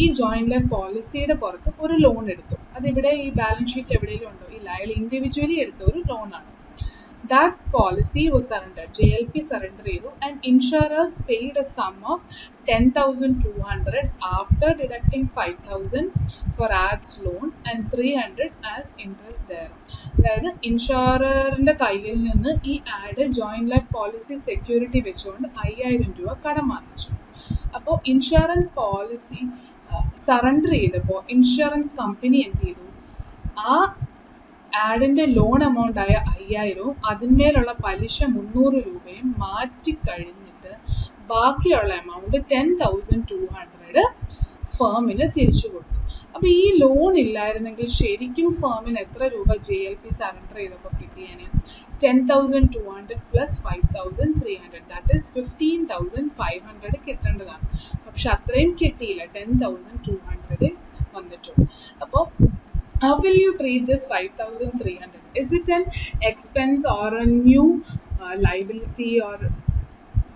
ഈ ജോയിന്റ് ലൈഫ് പോളിസിയുടെ പുറത്ത് ഒരു ലോൺ എടുത്തു. അതിവിടെ ഈ ബാലൻസ് ഷീറ്റിൽ എവിടെയെങ്കിലും ഉണ്ടോ? ഇല്ല, അയാൾ ഇൻഡിവിജ്വലി എടുത്ത ഒരു ലോണാണ്. That policy was surrendered. JLP surrender ചെയ്തു and insurers paid a sum of 10,200 after deducting 5,000 for Ad's loan and 300 as interest there. അതായത് ഇൻഷുററിന്റെ കയ്യിൽ നിന്ന് ഈ add joint life policy security വെച്ചുകൊണ്ട് 5,000 രൂപ കടം വാങ്ങിച്ചു. അപ്പോൾ ഇൻഷുറൻസ് പോളിസി സറണ്ടർ ചെയ്തപ്പോൾ ഇൻഷുറൻസ് കമ്പനി എന്ത് ചെയ്തു? ആ ആഡിന്റെ ലോൺ എമൗണ്ട് ആയ 5,000 അതിന്മേലുള്ള പലിശ 300 രൂപയും മാറ്റിക്കഴിഞ്ഞിട്ട് ബാക്കിയുള്ള എമൗണ്ട് 10,200 ഫേമിന് തിരിച്ചു കൊടുത്തു. അപ്പൊ ഈ ലോൺ ഇല്ലായിരുന്നെങ്കിൽ ശരിക്കും ഫേമിന് എത്ര രൂപ JLP സറണ്ടർ ചെയ്തപ്പോൾ കിട്ടിയേനെ? 10,200 പ്ലസ് 5,300, ദാറ്റ് ഈസ് 15,500 കിട്ടേണ്ടതാണ്. പക്ഷെ അത്രയും കിട്ടിയില്ല, 10,200 വന്നിട്ടുള്ളൂ. അപ്പോൾ how will you treat this 5,300? Is it an expense or a new liability or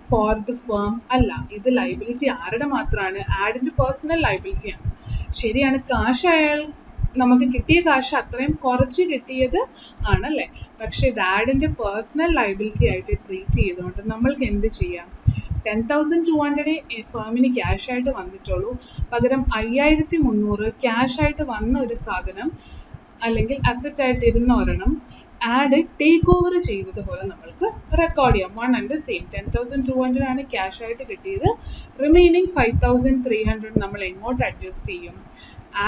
for the firm? അല്ല, ഇത് ലൈബിലിറ്റി ആരുടെ മാത്രമാണ്? ആഡിന്റെ പേഴ്സണൽ ലൈബിലിറ്റി ആണ്. ശരിയാണ്, കാശ് അയാൾ നമുക്ക് കിട്ടിയ കാശ് അത്രയും കുറച്ച് കിട്ടിയത് ആണല്ലേ, പക്ഷെ ഇത് ആഡിന്റെ പേഴ്സണൽ ലൈബിലിറ്റി ആയിട്ട് ട്രീറ്റ് ചെയ്തുകൊണ്ട് നമ്മൾക്ക് എന്ത് ചെയ്യാം? 10,200 ഫേമിന് ക്യാഷ് ആയിട്ട് വന്നിട്ടുള്ളൂ, പകരം 5,300 ക്യാഷ് ആയിട്ട് വന്ന ഒരു സാധനം അല്ലെങ്കിൽ അസറ്റ് ആയിട്ട് ഇരുന്ന ഒരെണ്ണം ആഡ് ടേക്ക് ഓവർ ചെയ്തതുപോലെ നമ്മൾക്ക് റെക്കോർഡ് ചെയ്യാം. വൺ ആൻഡ് സെയിം 10,200 ആണ് ക്യാഷ് ആയിട്ട് കിട്ടിയത്. റിമൈനിങ് 5,300 നമ്മൾ എങ്ങോട്ട് അഡ്ജസ്റ്റ് ചെയ്യും?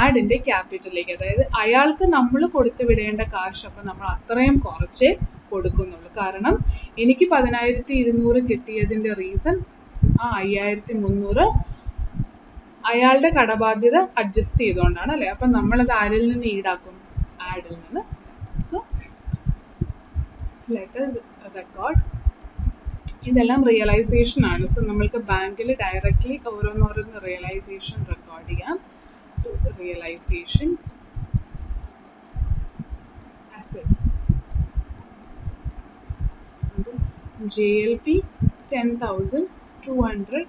ആഡിന്റെ ക്യാപിറ്റലിലേക്ക്. അതായത് അയാൾക്ക് നമ്മൾ കൊടുത്തു വിടേണ്ട കാശ് അപ്പം നമ്മൾ അത്രയും കുറച്ചേ കൊടുക്കുന്നുള്ളൂ. കാരണം എനിക്ക് 10,200 കിട്ടിയതിന്റെ റീസൺ ആ 5,300 അയാളുടെ കടബാധ്യത അഡ്ജസ്റ്റ് ചെയ്തുകൊണ്ടാണ് അല്ലേ. അപ്പം നമ്മളത് ആരിൽ നിന്ന് ഈടാക്കും? ആഡിൽ നിന്ന്. So let us record. ഇതെല്ലാം റിയലൈസേഷൻ ആണ്. സോ നമ്മൾക്ക് ബാങ്കിൽ ഡയറക്റ്റ്ലി ഓരോന്നോരോന്ന് റിയലൈസേഷൻ റെക്കോർഡ് ചെയ്യാം. Realisation assets. JLP 10,200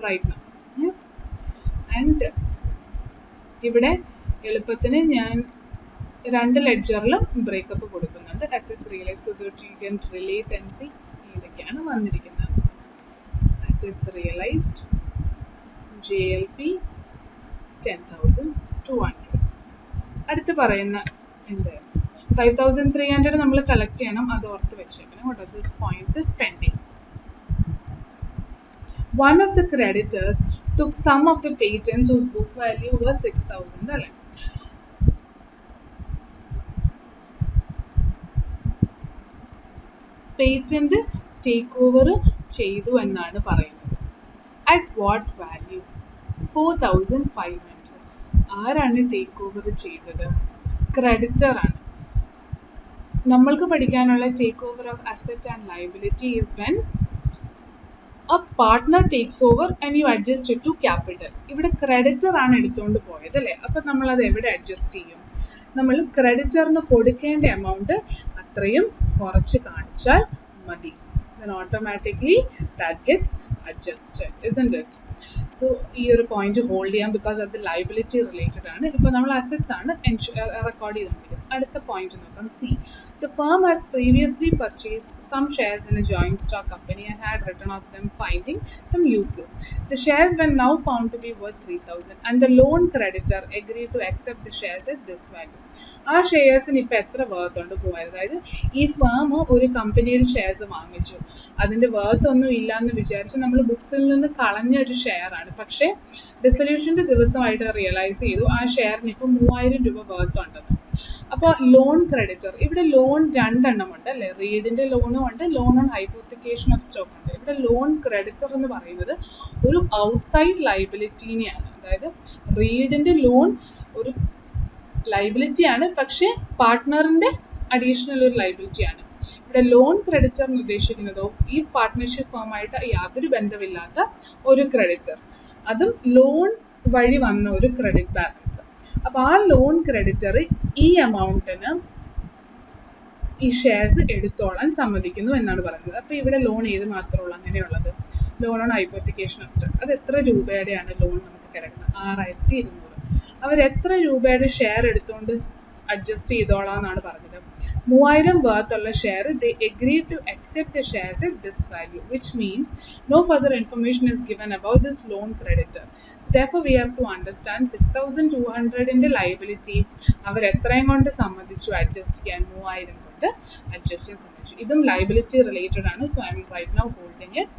right now. Yeah. And ഇവിടെ എളുപ്പത്തിന് ഞാൻ രണ്ട് ലെഡ്ജറിലും ബ്രേക്കപ്പ് കൊടുക്കുന്നുണ്ട്. Assets realise so that you can relate and see ഏതൊക്കെയാണ് വന്നിരിക്കുന്നത്. Assets realised JLP 10,200. അടുത്ത് പറയുന്ന എന്ത് 5,300 നമ്മൾ കളക്ട് ചെയ്യണം, അത് ഓർത്ത് വെച്ചേക്കണം കേട്ടോ. This point is pending. One of the creditors took some of the patents whose book value was 6,000 അല്ലേ. പേറ്റന്റ് ടേക്ക് ഓവർ ചെയ്തു എന്നാണ് പറയുന്നത്. At what value? 4,500. ആരാണ് ടേക്ക് ഓവർ ചെയ്തത്? ക്രെഡിറ്റർ ആണ്. നമ്മൾക്ക് പഠിക്കാനുള്ള take over of asset and liability is when a partner takes over and you adjust it to capital. ഇവിടെ ക്രെഡിറ്റർ ആണ് എടുത്തുകൊണ്ട് പോയത് അല്ലേ. അപ്പം നമ്മൾ അത് എവിടെ അഡ്ജസ്റ്റ് ചെയ്യും? നമ്മൾ ക്രെഡിറ്ററിന് കൊടുക്കേണ്ട എമൗണ്ട് അത്രയും കുറച്ച് കാണിച്ചാൽ മതി. Then automatically that gets adjusted, isn't it? So ഈ ഒരു പോയിന്റ് ഹോൾഡ് ചെയ്യാം ബിക്കോസ് അത് ലയബിലിറ്റി റിലേറ്റഡ് ആണ്. ഇപ്പോൾ നമ്മൾ അസറ്റ്സ് ആണ് റെക്കോർഡ് ചെയ്തുകൊണ്ടിരിക്കുന്നത്. അടുത്ത പോയിന്റ് നോക്കാം. C, the firm has previously purchased some shares in a joint stock company and had written off them, finding them useless. The shares were now found to be worth 3,000 and the loan creditor agreed to accept the shares at this value. ആ ഷെയർസിന് ഇപ്പം എത്ര worth ഉണ്ട് പോയത്? അതായത് ഈ firm ഒരു കമ്പനിയിൽ shares വാങ്ങിച്ചു, അതിൻ്റെ വർത്ത് ഒന്നും ഇല്ല എന്ന് വിചാരിച്ച് നമ്മൾ ബുക്സിൽ നിന്ന് കളഞ്ഞ ഒരു ഷെയർ ആണ്. പക്ഷേ ഡിസൊല്യൂഷൻ്റെ ദിവസമായിട്ട് റിയലൈസ് ചെയ്തു ആ ഷെയറിന് ഇപ്പോൾ 3,000 രൂപ വർത്ത് ഉണ്ടെന്ന്. അപ്പോൾ ലോൺ ക്രെഡിറ്റർ, ഇവിടെ ലോൺ രണ്ടെണ്ണം ഉണ്ട് അല്ലേ. റീഡിൻ്റെ ലോണും ഉണ്ട്, loan on hypothecation of stock ഉണ്ട്. ഇവിടെ ലോൺ ക്രെഡിറ്റർ എന്ന് പറയുന്നത് ഒരു ഔട്ട്സൈഡ് ലയബിലിറ്റീനെയാണ്. അതായത് റീഡിൻ്റെ ലോൺ ഒരു ലൈബിലിറ്റി ആണ്, പക്ഷേ പാർട്ട്ണറിന്റെ അഡീഷണൽ ഒരു ലൈബിലിറ്റി ആണ്. ഇവിടെ ലോൺ ക്രെഡിറ്റർ എന്ന് ഉദ്ദേശിക്കുന്നതോ ഈ പാർട്ട്ണർഷിപ്പ് ഫേമായിട്ട് യാതൊരു ബന്ധമില്ലാത്ത ഒരു ക്രെഡിറ്റർ, അതും ലോൺ വഴി വന്ന ഒരു ക്രെഡിറ്റ് ബാലൻസ്. അപ്പോൾ ആ ലോൺ ക്രെഡിറ്റർ ഈ എമൗണ്ടിന് ഈ ഷെയർസ് എടുത്തോളാൻ സമ്മതിക്കുന്നു എന്നാണ് പറയുന്നത്. അപ്പോൾ ഇവിടെ ലോൺ ഏത് മാത്രമുള്ളൂ അങ്ങനെയുള്ളത്? Loan on hypothecation of stock. അത് എത്ര രൂപയുടെയാണ് ലോൺ നമുക്ക് കിടക്കുന്നത്? 6200. അവർ എത്ര രൂപയുടെ ഷെയർ എടുത്തുകൊണ്ട് അഡ്ജസ്റ്റ് ചെയ്തോളാം എന്നാണ് പറഞ്ഞത്. 3000 വർത്ത് ഉള്ള share they agreed to accept the shares at this value, which means no further information is given about this loan creditor. Therefore we have to understand 6200 ന്റെ liability അവർ എത്രയും കൊണ്ട് സമ്മതിച്ചു അഡ്ജസ്റ്റ് ചെയ്യാൻ? 3000 കൊണ്ട് അഡ്ജസ്റ്റ് ചെയ്യാൻ സമ്മതിച്ചു. ഇതും liability related ആണ്. So I am right now holding it.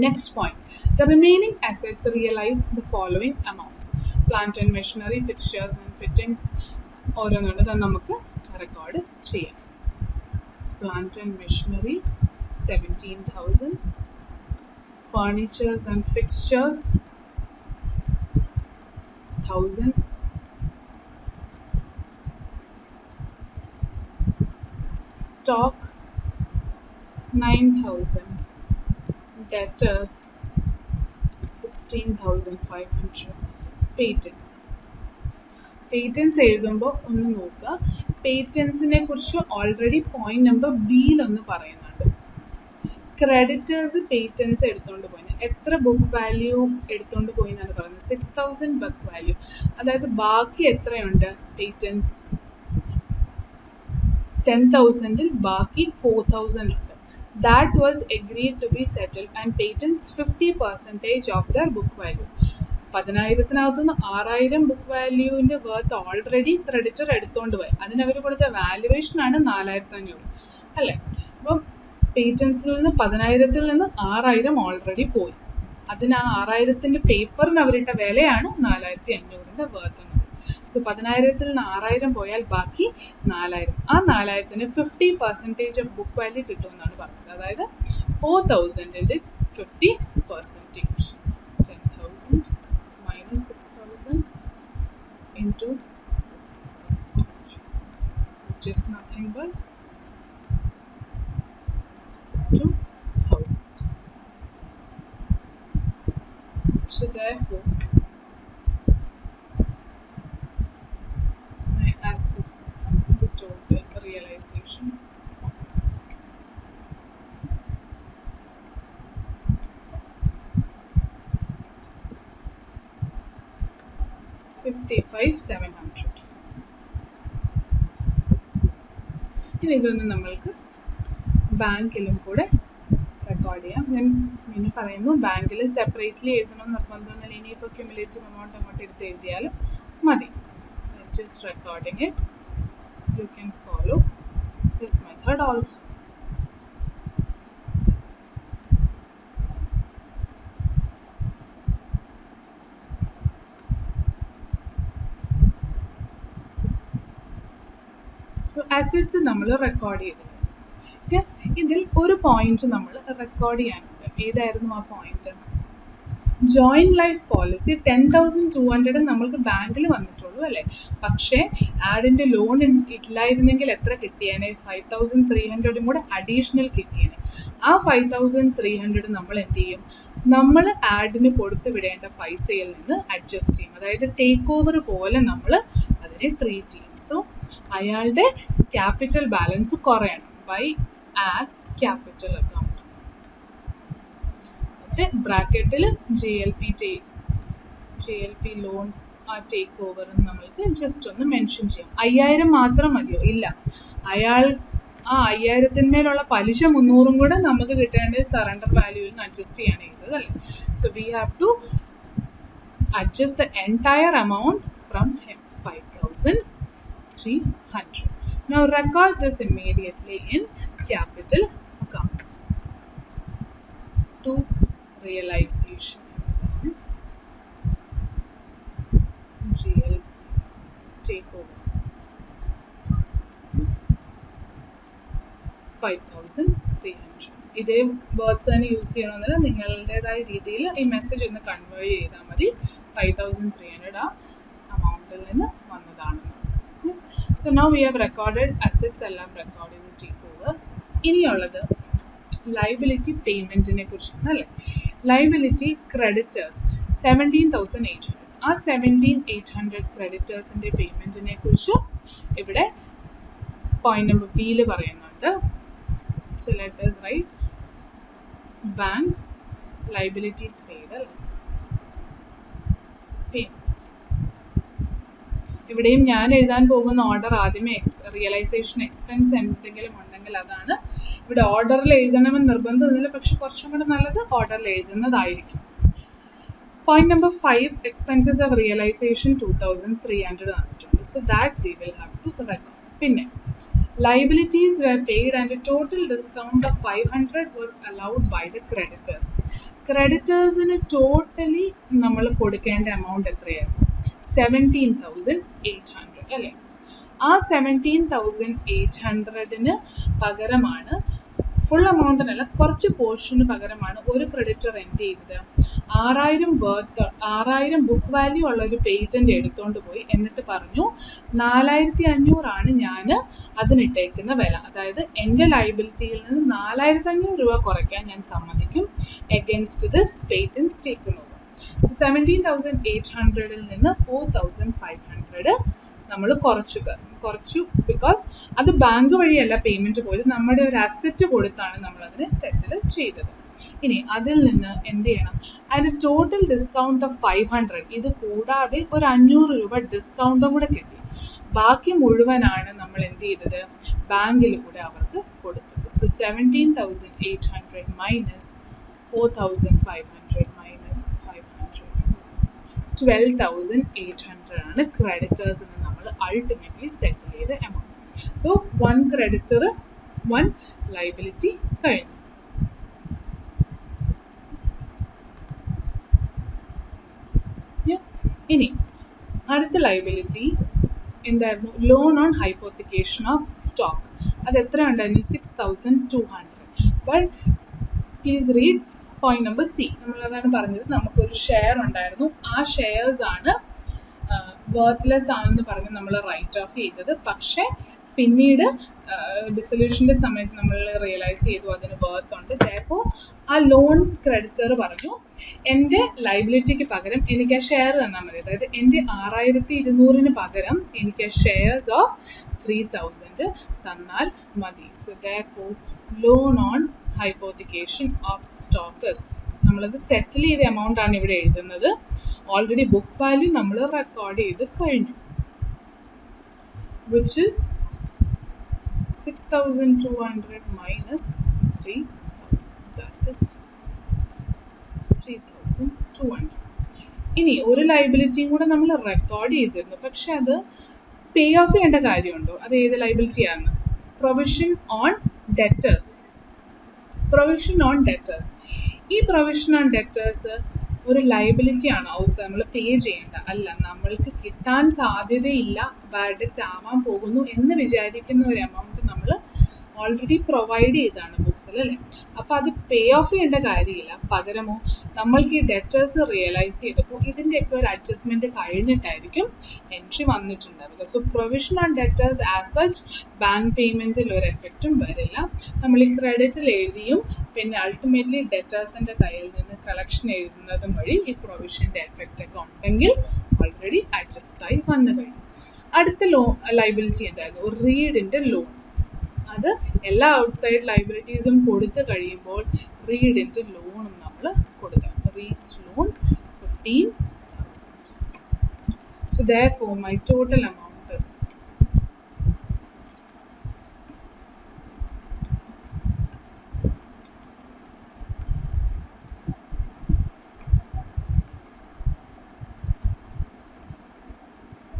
Next point, the remaining assets realized the following amounts: plant and machinery, fixtures and fittings. ഓരോന്നുണ്ട് അത് നമുക്ക് റെക്കോർഡ് ചെയ്യാം. Plant and machinery 17,000, furnitures and fixtures 1000, stock 9,000, debtors 16,500, patents. Patents എഴുതുമ്പോൾ ഒന്ന് നോക്കുക, പേറ്റൻസിനെ കുറിച്ച് already point number ബിയിലൊന്ന് പറയുന്നുണ്ട്. Creditors patents എടുത്തുകൊണ്ട് പോയി, എത്ര ബുക്ക് വാല്യൂ എടുത്തുകൊണ്ട് പോയി എന്നാണ് പറയുന്നത്? 6000 ബുക്ക് വാല്യൂ. അതായത് ബാക്കി എത്രയുണ്ട് പേറ്റൻസ്? 10,000ൽ ബാക്കി 4,000 ഉണ്ട്. That was agreed to be settled and patents 50% of their book value. 10,000-നകത്തുനിന്ന് 6,000 ബുക്ക് വാല്യൂവിൻ്റെ വർത്ത് ഓൾറെഡി ക്രെഡിറ്റർ എടുത്തുകൊണ്ട് പോയി. അതിനവർ കൊടുത്ത വാല്യുവേഷൻ ആണ് 4,500 അല്ലേ? അപ്പം പേറ്റൻസിൽ നിന്ന് 10,000-ൽ നിന്ന് 6,000 ഓൾറെഡി പോയി. അതിന് ആ 6,000-ൻ്റെ പേപ്പറിന് അവരിട്ട വിലയാണ് 4,500-ൻ്റെ വർത്ത് എന്നത്. സോ 10,000-ൽ നിന്ന് 6,000 പോയാൽ ബാക്കി 4,000. ആ 4,000-ന് 50% ഓഫ് ബുക്ക് വാല്യൂ കിട്ടുമെന്നാണ് പറഞ്ഞത്. അതായത് 4,000-ൻ്റെ 50%. 10,000 minus 6,000 into percentage, which is nothing but 2,000. So therefore my assets, the total realization, $55,700. ഇനി ഇതൊന്ന് നമ്മൾക്ക് ബാങ്കിലും കൂടെ റെക്കോർഡ് ചെയ്യാം. ഞാൻ ഇനി പറയുന്നു, ബാങ്കിൽ സെപ്പറേറ്റ്ലി എഴുതണം നിർബന്ധമൊന്നുമില്ല. ഇനിയിപ്പോൾ ക്യുമുലേറ്റീവ് എമൗണ്ട് അങ്ങോട്ട് എടുത്ത് എഴുതിയാലും മതി. Just recording it. You can follow this method also. So assets നമ്മൾ റെക്കോർഡ് ചെയ്തിട്ടുണ്ട്. ഇതിൽ ഒരു പോയിന്റ് നമ്മൾ റെക്കോർഡ് ചെയ്യാനുണ്ട്. ഏതായിരുന്നു ആ പോയിന്റ്? ജോയിന്റ് ലൈഫ് പോളിസി 10,200 നമ്മൾക്ക് ബാങ്കിൽ വന്നിട്ടുള്ളൂ അല്ലേ? പക്ഷേ ആഡിൻ്റെ ലോൺ ഇല്ലായിരുന്നെങ്കിൽ എത്ര കിട്ടിയേനെ? 5,300 കൂടെ അഡീഷണൽ കിട്ടിയേനെ. ആ 5,300 നമ്മൾ എന്ത് ചെയ്യും? നമ്മൾ ആഡിന് കൊടുത്തു വിടേണ്ട പൈസയിൽ നിന്ന് അഡ്ജസ്റ്റ് ചെയ്യും. അതായത് ടേക്ക് ഓവർ പോലെ നമ്മൾ അതിനെ ട്രീറ്റ് ചെയ്യും. സോ അയാളുടെ ക്യാപിറ്റൽ ബാലൻസ് കുറയണം. By Add's capital account. ബ്രാക്കറ്റിൽ JLP ലോൺ ടേക്ക് ഓവർ നമ്മൾക്ക് ജസ്റ്റ് ഒന്ന് മെൻഷൻ ചെയ്യാം. 5,000 മാത്രം മതിയോ? ഇല്ല, അയാൾ ആ 5,000-ന്മേലുള്ള പലിശ 300 കൂടെ നമുക്ക് കിട്ടേണ്ടത് സറണ്ടർ വാല്യൂവിൽ നിന്ന് അഡ്ജസ്റ്റ് ചെയ്യാണ് ചെയ്തത് അല്ലേ? So we have to adjust the entire amount from him, 5,300. Now record this immediately in capital account. To realization GL takeover 5,300. ഇതേ വേർഡ്സ് ആണ് യൂസ് ചെയ്യണമെന്നില്ല, നിങ്ങളുടേതായ രീതിയിൽ ഈ മെസ്സേജ് ഒന്ന് കൺവേ ചെയ്താൽ മതി. 5,300 ആ അമൗണ്ടിൽ നിന്ന് വന്നതാണെന്ന്. So now we have recorded assets എല്ലാം record ചെയ്ത് take over. ഇനിയുള്ളത് liability പേയ്മെൻറ്റിനെ കുറിച്ചാണ് അല്ലേ. liability creditors 17,800. ആ 17,800 ക്രെഡിറ്റേഴ്സിൻ്റെ പേയ്മെൻറ്റിനെ കുറിച്ച് ഇവിടെ പോയിന്റ് നമ്പർ ബിയിൽ പറയുന്നുണ്ട്. So let us write bank liabilities paid അല്ലേ, payments. ഇവിടെയും ഞാൻ എഴുതാൻ പോകുന്ന ഓർഡർ ആദ്യമേ റിയലൈസേഷൻ എക്സ്പെൻസ് എന്തെങ്കിലും ഉണ്ടെങ്കിൽ അതാണ്. ഇവിടെ ഓർഡറിൽ എഴുതണമെന്ന് നിർബന്ധമില്ല, പക്ഷെ കുറച്ചും കൂടെ നല്ലത് ഓർഡറിൽ എഴുതുന്നതായിരിക്കും. Point number 5 expenses of realisation 2,300 തന്നിട്ടുണ്ട്. So that we will have to record. പിന്നെ liabilities were paid and a total discount of 500 was allowed by the creditors. ക്രെഡിറ്റേഴ്സിന് ടോട്ടലി നമ്മൾ കൊടുക്കേണ്ട എമൗണ്ട് എത്രയായിരുന്നു? 17,800 അല്ലേ. ആ 17,800 പകരമാണ്, ഫുൾ എമൗണ്ടിനല്ല, കുറച്ച് പോർഷന് പകരമാണ് ഒരു ക്രെഡിറ്റർ എന്ത് ചെയ്തത്? 6,000 ബുക്ക് വാല്യൂ ഉള്ള ഒരു പേറ്റന്റ് എടുത്തോണ്ട് പോയി. എന്നിട്ട് പറഞ്ഞു 4,500 ഞാൻ അതിനിട്ടേക്കുന്ന വില. അതായത് എൻ്റെ ലൈബിലിറ്റിയിൽ നിന്ന് 4,500 രൂപ കുറയ്ക്കാൻ ഞാൻ സമ്മതിക്കും against this patent taken over. So 17,800 നിന്ന് 4,500 നമ്മൾ കുറച്ചു ബിക്കോസ് അത് ബാങ്ക് വഴിയല്ല പേയ്മെൻറ്റ് പോയത്, നമ്മുടെ ഒരു അസറ്റ് കൊടുത്താണ് നമ്മൾ അതിനെ സെറ്റിൽ ചെയ്തത്. ഇനി അതിൽ നിന്ന് എന്ത് ചെയ്യണം? അതിൻ്റെ ടോട്ടൽ ഡിസ്കൗണ്ട് ഓഫ് 500, ഇത് കൂടാതെ ഒരു 500 രൂപ ഡിസ്കൗണ്ടും കൂടെ കിട്ടി. ബാക്കി മുഴുവനാണ് നമ്മൾ എന്ത് ചെയ്തത്? ബാങ്കിൽ കൂടെ അവർക്ക് കൊടുത്തത്. സോ 17,800 മൈനസ് 4,500 മൈനസ് 500 12,800 ആണ് ക്രെഡിറ്റേഴ്സിന് നമ്മൾ അൾട്ടിമേറ്റ്ലി സെറ്റിൽ ചെയ്ത എമൗണ്ട്. സോ 1 ക്രെഡിറ്റർ 1 ലൈബിലിറ്റി കഴിഞ്ഞു. ഇനി അടുത്ത ലൈബിലിറ്റി എന്തായിരുന്നു? Loan on hypothecation of stock. അത് എത്ര ഉണ്ടായിരുന്നു? 6,200. But please read point number C. നമ്മളതാണ് പറഞ്ഞത്, നമുക്കൊരു ഷെയർ ഉണ്ടായിരുന്നു. ആ ഷെയർസ് ആണ് വർത്ത്ലെസ് ആണെന്ന് പറഞ്ഞ് നമ്മൾ റൈറ്റ് ഓഫ് ചെയ്തത്. പക്ഷേ പിന്നീട് ഡിസൊല്യൂഷൻ്റെ സമയത്ത് നമ്മൾ റിയലൈസ് ചെയ്തു അതിന് വർത്ത് ഉണ്ട്. ദെയർഫോർ ആ ലോൺ ക്രെഡിറ്റർ പറഞ്ഞു എൻ്റെ ലൈബിലിറ്റിക്ക് പകരം എനിക്ക് ആ ഷെയർ തന്നാൽ മതി. അതായത് എൻ്റെ 6,200 പകരം എനിക്ക് ആ ഷെയർസ് ഓഫ് 3,000 തന്നാൽ മതി. So therefore loan on hypothecation of Stoker's, നമ്മളത് സെറ്റിൽ ചെയ്ത എമൗണ്ട് ആണ് ഇവിടെ എഴുതുന്നത്. ഓൾറെഡി ബുക്ക് വാല്യൂ നമ്മൾ റെക്കോർഡ് ചെയ്ത് കഴിഞ്ഞു, which is 6,200 minus 3,000, that is 3,200. ഇനി ഒരു ലൈബിലിറ്റിയും കൂടെ നമ്മൾ റെക്കോർഡ് ചെയ്തിരുന്നു, പക്ഷെ അത് പേ ഓഫ് ചെയ്യേണ്ട കാര്യമുണ്ടോ? അത് ഏത് ലൈബിലിറ്റിയാണ്? Provision on debtors. Provision on debtors. ഈ പ്രൊവിഷൻ ഓൺ ഡെറ്റേഴ്സ് ഒരു ലൈബിലിറ്റി ആണ്, ഔട്ട്സൈഡ് നമ്മൾ പേ ചെയ്യേണ്ട അല്ല. നമ്മൾക്ക് കിട്ടാൻ സാധ്യതയില്ല, ബാഡ് ഡെറ്റ് ആവാൻ പോകുന്നു എന്ന് വിചാരിക്കുന്ന ഒരു എമൗണ്ട് നമ്മൾ ഓൾറെഡി പ്രൊവൈഡ് ചെയ്താണ് ബുക്സിൽ അല്ലേ. അപ്പോൾ അത് പേ ഓഫ് ചെയ്യേണ്ട കാര്യമില്ല. പകരമോ നമ്മൾക്ക് ഈ ഡെറ്റേഴ്സ് റിയലൈസ് ചെയ്തപ്പോൾ ഇതിൻ്റെയൊക്കെ ഒരു അഡ്ജസ്റ്റ്മെൻറ്റ് കഴിഞ്ഞിട്ടായിരിക്കും എൻട്രി വന്നിട്ടുണ്ടാവുക. So provision on debtors as such bank പേയ്മെൻറ്റിൽ ഒരു എഫക്റ്റും വരില്ല. നമ്മൾ ഈ ക്രെഡിറ്റിൽ എഴുതിയും പിന്നെ അൾട്ടിമേറ്റ്ലി ഡെറ്റേഴ്സിൻ്റെ കയ്യിൽ നിന്ന് കളക്ഷൻ എഴുതുന്നതും വഴി ഈ പ്രൊവിഷൻ്റെ എഫക്റ്റ് ഒക്കെ ഉണ്ടെങ്കിൽ ഓൾറെഡി അഡ്ജസ്റ്റായി വന്നു കഴിഞ്ഞു. അടുത്ത ലൈബിലിറ്റി എന്തായിരുന്നു? റീഡിൻ്റെ ലോൺ. അത് എല്ലാ ഔട്ട്സൈഡ് ലൈബിലിറ്റീസും കൊടുത്തു കഴിയുമ്പോൾ റീഡിൻ്റെ ലോണും നമ്മൾ കൊടുക്കണം. Reads loan 15,000. So therefore my total amount is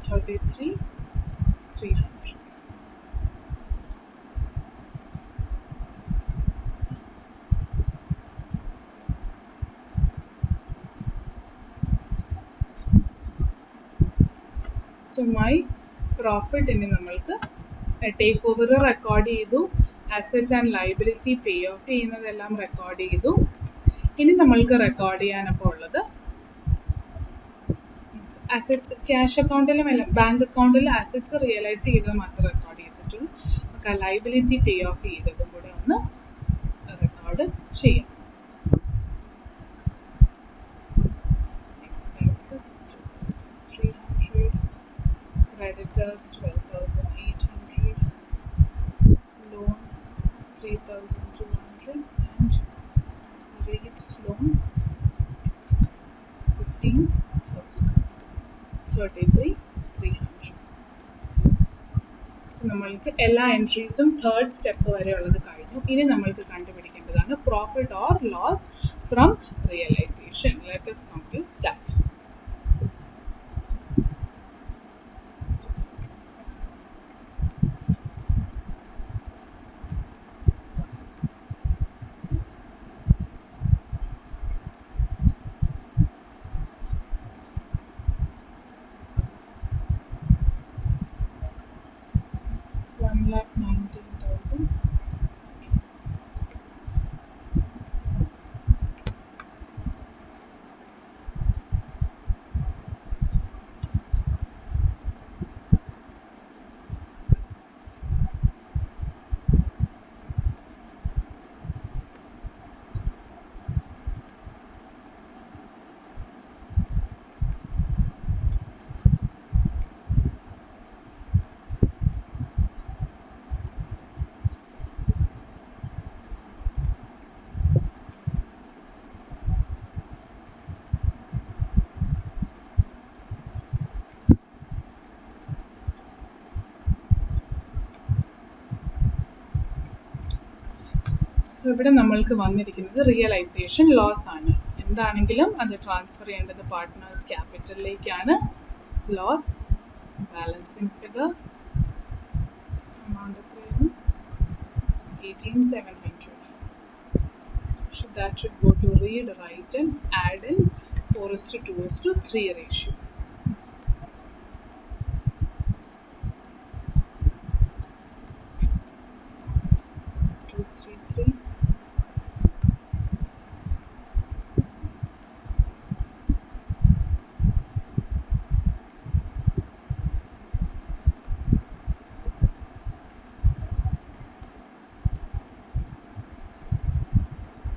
$33,300. So my profit ഇനി നമ്മൾക്ക് ടേക്ക് ഓവർ റെക്കോർഡ് ചെയ്തു, asset and liability pay of ചെയ്യുന്നതെല്ലാം റെക്കോർഡ് ചെയ്തു. ഇനി നമ്മൾക്ക് റെക്കോർഡ് ചെയ്യാനപ്പോൾ ഉള്ളത് അസറ്റ്സ് ക്യാഷ് അക്കൗണ്ടിലും ബാങ്ക് അക്കൗണ്ടിൽ അസറ്റ്സ് റിയലൈസ് ചെയ്തത് മാത്രം റെക്കോർഡ് ചെയ്തിട്ടുള്ളൂ. നമുക്ക് ആ ലൈബിലിറ്റി പേ ഓഫ് ചെയ്തതും കൂടെ ഒന്ന് റെക്കോർഡ് ചെയ്യാം. Expenses 2300, creditors 12,800, loan 3,200, and rates loan 15,000, 33,300. So നമ്മൾക്ക് എല്ലാ എൻട്രീസും തേർഡ് സ്റ്റെപ്പ് വരെ ഉള്ളത് കഴിഞ്ഞു. ഇനി നമ്മൾക്ക് കണ്ടുപിടിക്കേണ്ടതാണ് profit or loss from realisation. Let us complete that. $1,19,000. സോ ഇവിടെ നമ്മൾക്ക് വന്നിരിക്കുന്നത് റിയലൈസേഷൻ ലോസ് ആണ്. എന്താണെങ്കിലും അത് ട്രാൻസ്ഫർ ചെയ്യേണ്ടത് പാർട്ട്നേഴ്സ് ക്യാപിറ്റലിലേക്കാണ്. ലോസ് ബാലൻസിങ് ഫിഗർ amount എത്രയാണ്? 18,700. So that should go to read, write and add in 4:2:3 ratio. $6,233.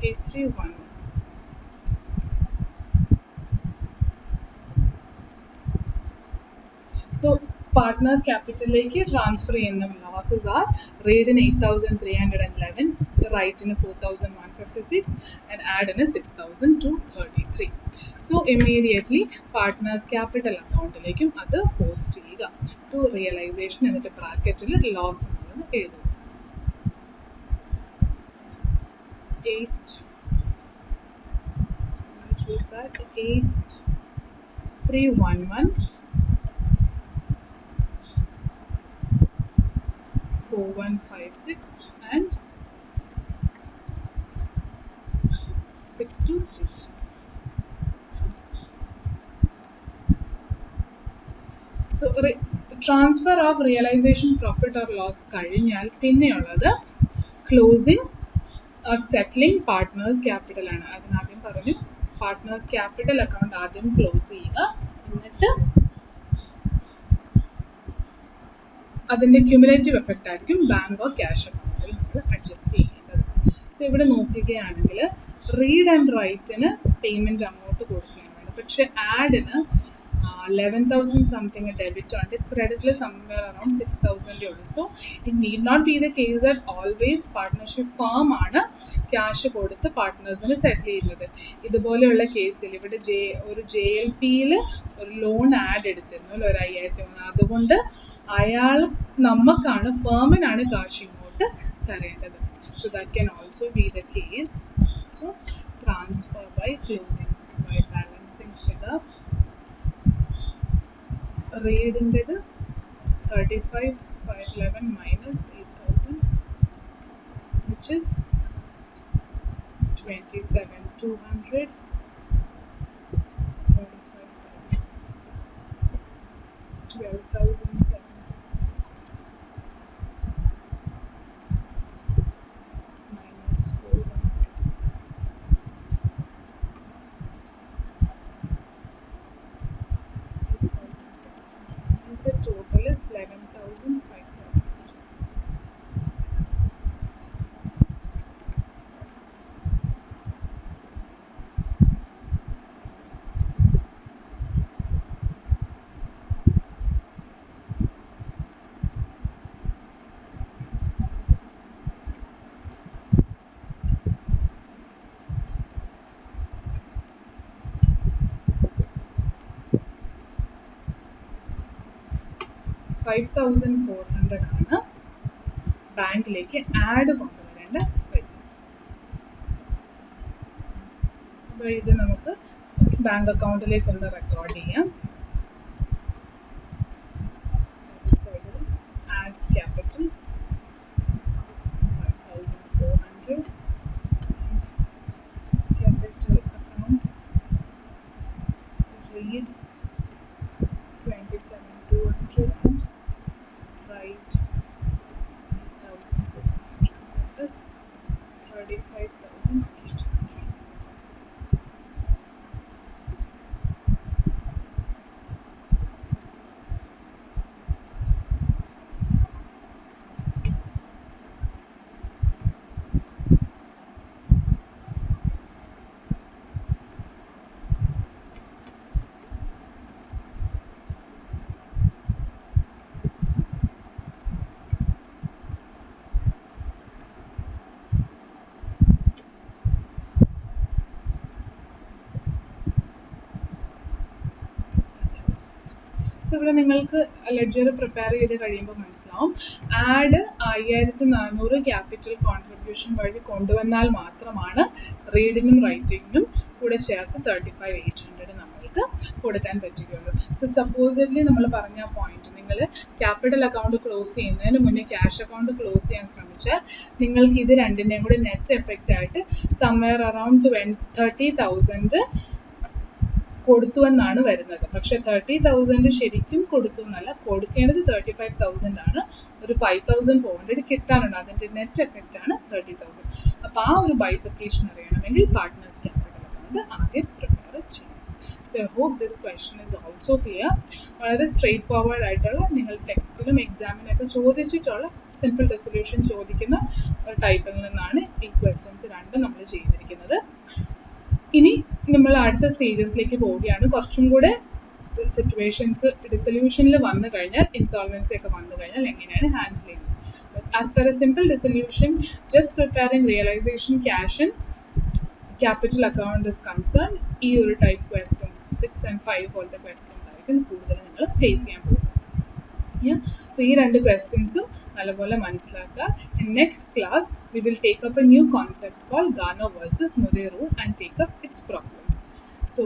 $8,311. So partners capitalലേക്ക് ട്രാൻസ്ഫർ ചെയ്യുന്ന ലോസസ് ആർ റീഡിന് 8,311, റൈറ്റിന് 4,156 ആൻഡ് ആഡിന് 6,233. സോ ഇമ്മീഡിയറ്റ്ലി പാർട്ട്നേഴ്സ് ക്യാപിറ്റൽ അക്കൗണ്ടിലേക്കും അത് പോസ്റ്റ് ചെയ്യുക. ടു റിയലൈസേഷൻ എന്നിട്ട് ബ്രാക്കറ്റിൽ ലോസ് എന്നുള്ളത് എഴുതുക. 8,311, 4,156 and 6,233. So transfer of realization profit or loss കഴിഞ്ഞാൽ പിന്നെയുള്ളത് ക്ലോസിംഗ് സെറ്റിലിംഗ് പാർട്ട്നേഴ്സ് ക്യാപിറ്റൽ ആണ്. അതിനാദ്യം പറഞ്ഞു പാർട്ട്നേഴ്സ് ക്യാപിറ്റൽ അക്കൗണ്ട് ആദ്യം ക്ലോസ് ചെയ്യുക, എന്നിട്ട് അതിൻ്റെ ക്യുമുലേറ്റീവ് എഫക്റ്റ് ആയിരിക്കും ബാങ്ക് ഓർ ക്യാഷ് അക്കൗണ്ടിൽ നമ്മൾ അഡ്ജസ്റ്റ് ചെയ്യേണ്ടത്. സോ ഇവിടെ നോക്കുകയാണെങ്കിൽ റീഡ് ആൻഡ് റൈറ്റിന് പേയ്മെൻറ്റ് അങ്ങോട്ട് കൊടുക്കുകയാണ് വേണ്ടത്. പക്ഷേ ആഡിന് 11,000 സംതിങ് ഡെബിറ്റ് ഉണ്ട്, ക്രെഡിറ്റിൽ സംവെയർ അറൌണ്ട് 6,000 ഉള്ളൂ. So it need not be the case that always partnership firm ആണ് ക്യാഷ് കൊടുത്ത് പാർട്ട്നേഴ്സിന് സെറ്റിൽ ചെയ്യുന്നത്. ഇതുപോലെയുള്ള കേസിൽ ഇവിടെ ഒരു JLPയിൽ ഒരു ലോൺ ആഡ് എടുത്തിരുന്നു ഒരു 5,300. അതുകൊണ്ട് അയാൾ നമുക്കാണ് ഫേമിനാണ് കാശ് ഇങ്ങോട്ട് തരേണ്ടത്. So that can also be the case. So transfer by closing by balancing figure. റീഡിൻ്റെത് 35,511 minus 8,000, which is 27,200. 12,706 minus 4,156. total is 11,533. $5,400 ആണ് ബാങ്കിലേക്ക് ആഡ് കൊണ്ടുവരേണ്ട പൈസ. അപ്പോൾ ഇത് നമുക്ക് ബാങ്ക് അക്കൗണ്ടിലേക്ക് ഒന്ന് റെക്കോർഡ് ചെയ്യാം. സൈഡിൽ ads capital 5,400 capital account, read 27,200 and write 8,600. That is 35,800. So ഇവിടെ നിങ്ങൾക്ക് ലെഡ്ജർ പ്രിപ്പയർ ചെയ്ത് കഴിയുമ്പോൾ മനസ്സിലാവും ആഡ് 5,400 ക്യാപിറ്റൽ കോൺട്രിബ്യൂഷൻ വഴി കൊണ്ടുവന്നാൽ മാത്രമാണ് റീഡിങ്ങും റൈറ്റിങ്ങിനും കൂടെ ചേർത്ത് 35,800 നമ്മൾക്ക് കൊടുക്കാൻ പറ്റുകയുള്ളൂ. സോ സപ്പോസിഡ്ലി നമ്മൾ പറഞ്ഞ പോയിന്റ്, നിങ്ങൾ ക്യാപിറ്റൽ അക്കൗണ്ട് ക്ലോസ് ചെയ്യുന്നതിന് മുന്നേ ക്യാഷ് അക്കൗണ്ട് ക്ലോസ് ചെയ്യാൻ ശ്രമിച്ചാൽ നിങ്ങൾക്ക് ഇത് രണ്ടിൻ്റെയും കൂടി നെറ്റ് എഫക്റ്റ് ആയിട്ട് സംവെയർ അറൌണ്ട് 30,000 കൊടുത്തു എന്നാണ് വരുന്നത്. പക്ഷെ 30,000 ശരിക്കും കൊടുത്തു എന്നല്ല, കൊടുക്കേണ്ടത് 35,000 ആണ്. ഒരു 5,400 കിട്ടാനുണ്ട്, അതിൻ്റെ നെറ്റ് എഫക്റ്റ് ആണ് 30,000. അപ്പോൾ ആ ഒരു ബൈഫിക്കേഷൻ അറിയണമെങ്കിൽ പാർട്ട്നേഴ്സ് ക്യാപിറ്റൽ അക്കൗണ്ട് ആദ്യം പ്രിപ്പയർ ചെയ്യണം. So I hope this question is also clear. വളരെ സ്ട്രെയിറ്റ് ഫോർവേഡ് ആയിട്ടുള്ള, നിങ്ങൾ ടെക്സ്റ്റിലും എക്സാമിനൊക്കെ ചോദിച്ചിട്ടുള്ള സിമ്പിൾ ഡെസൊല്യൂഷൻ ചോദിക്കുന്ന ടൈപ്പിൽ നിന്നാണ് ഈ ക്വസ്റ്റ്യൻസ് രണ്ടും നമ്മൾ ചെയ്തിരിക്കുന്നത്. ഇനി നമ്മൾ അടുത്ത സ്റ്റേജസിലേക്ക് പോവുകയാണ്. കുറച്ചും കൂടെ സിറ്റുവേഷൻസ് ഡിസൊല്യൂഷനിൽ വന്നു കഴിഞ്ഞാൽ, ഇൻസോൾവൻസി ഒക്കെ വന്നു കഴിഞ്ഞാൽ എങ്ങനെയാണ് ഹാൻഡിൽ ചെയ്യുന്നത്. As per a simple dissolution, just preparing realisation cash and capital account is concern, ഈ ഒരു ടൈപ്പ് ക്വസ്റ്റ്യൻസ് 6 and 5 പോലത്തെ ക്വസ്റ്റ്യൻസ് ആയിരിക്കും കൂടുതൽ നിങ്ങൾ ഫേസ് ചെയ്യാൻ പോകുന്നത്. സോ ഈ രണ്ട് ക്വസ്റ്റ്യൻസും നല്ലപോലെ മനസ്സിലാക്കുക. In next class, we will take up a new concept called Garner versus Murray rule and take up its problems. So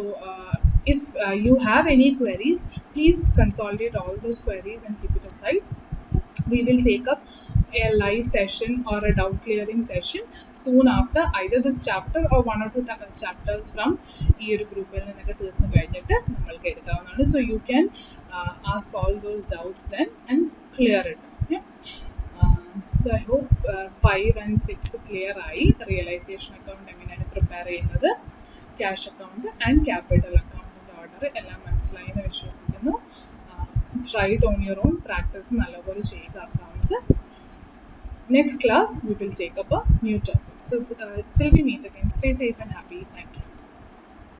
if you have any queries, please consolidate all those queries and keep it aside. We will take up a live session or a doubt clearing session soon after either this chapter or one or two chapters from ee group il ninakku theernu kazhinjittu nammalku edukavunnanu. So you can ask all those doubts then and clear it. So I hope 5 and 6 clear aayi. Realization account enganeyanu prepare cheyyunnathu, cash account and capital account order ellam manasilayi ennu vishwasikkunnu. Try it on your own, practice nallapole cheyyuka accounts. Next class we will take up a new topic. So till we meet again, stay safe and happy. Thank you.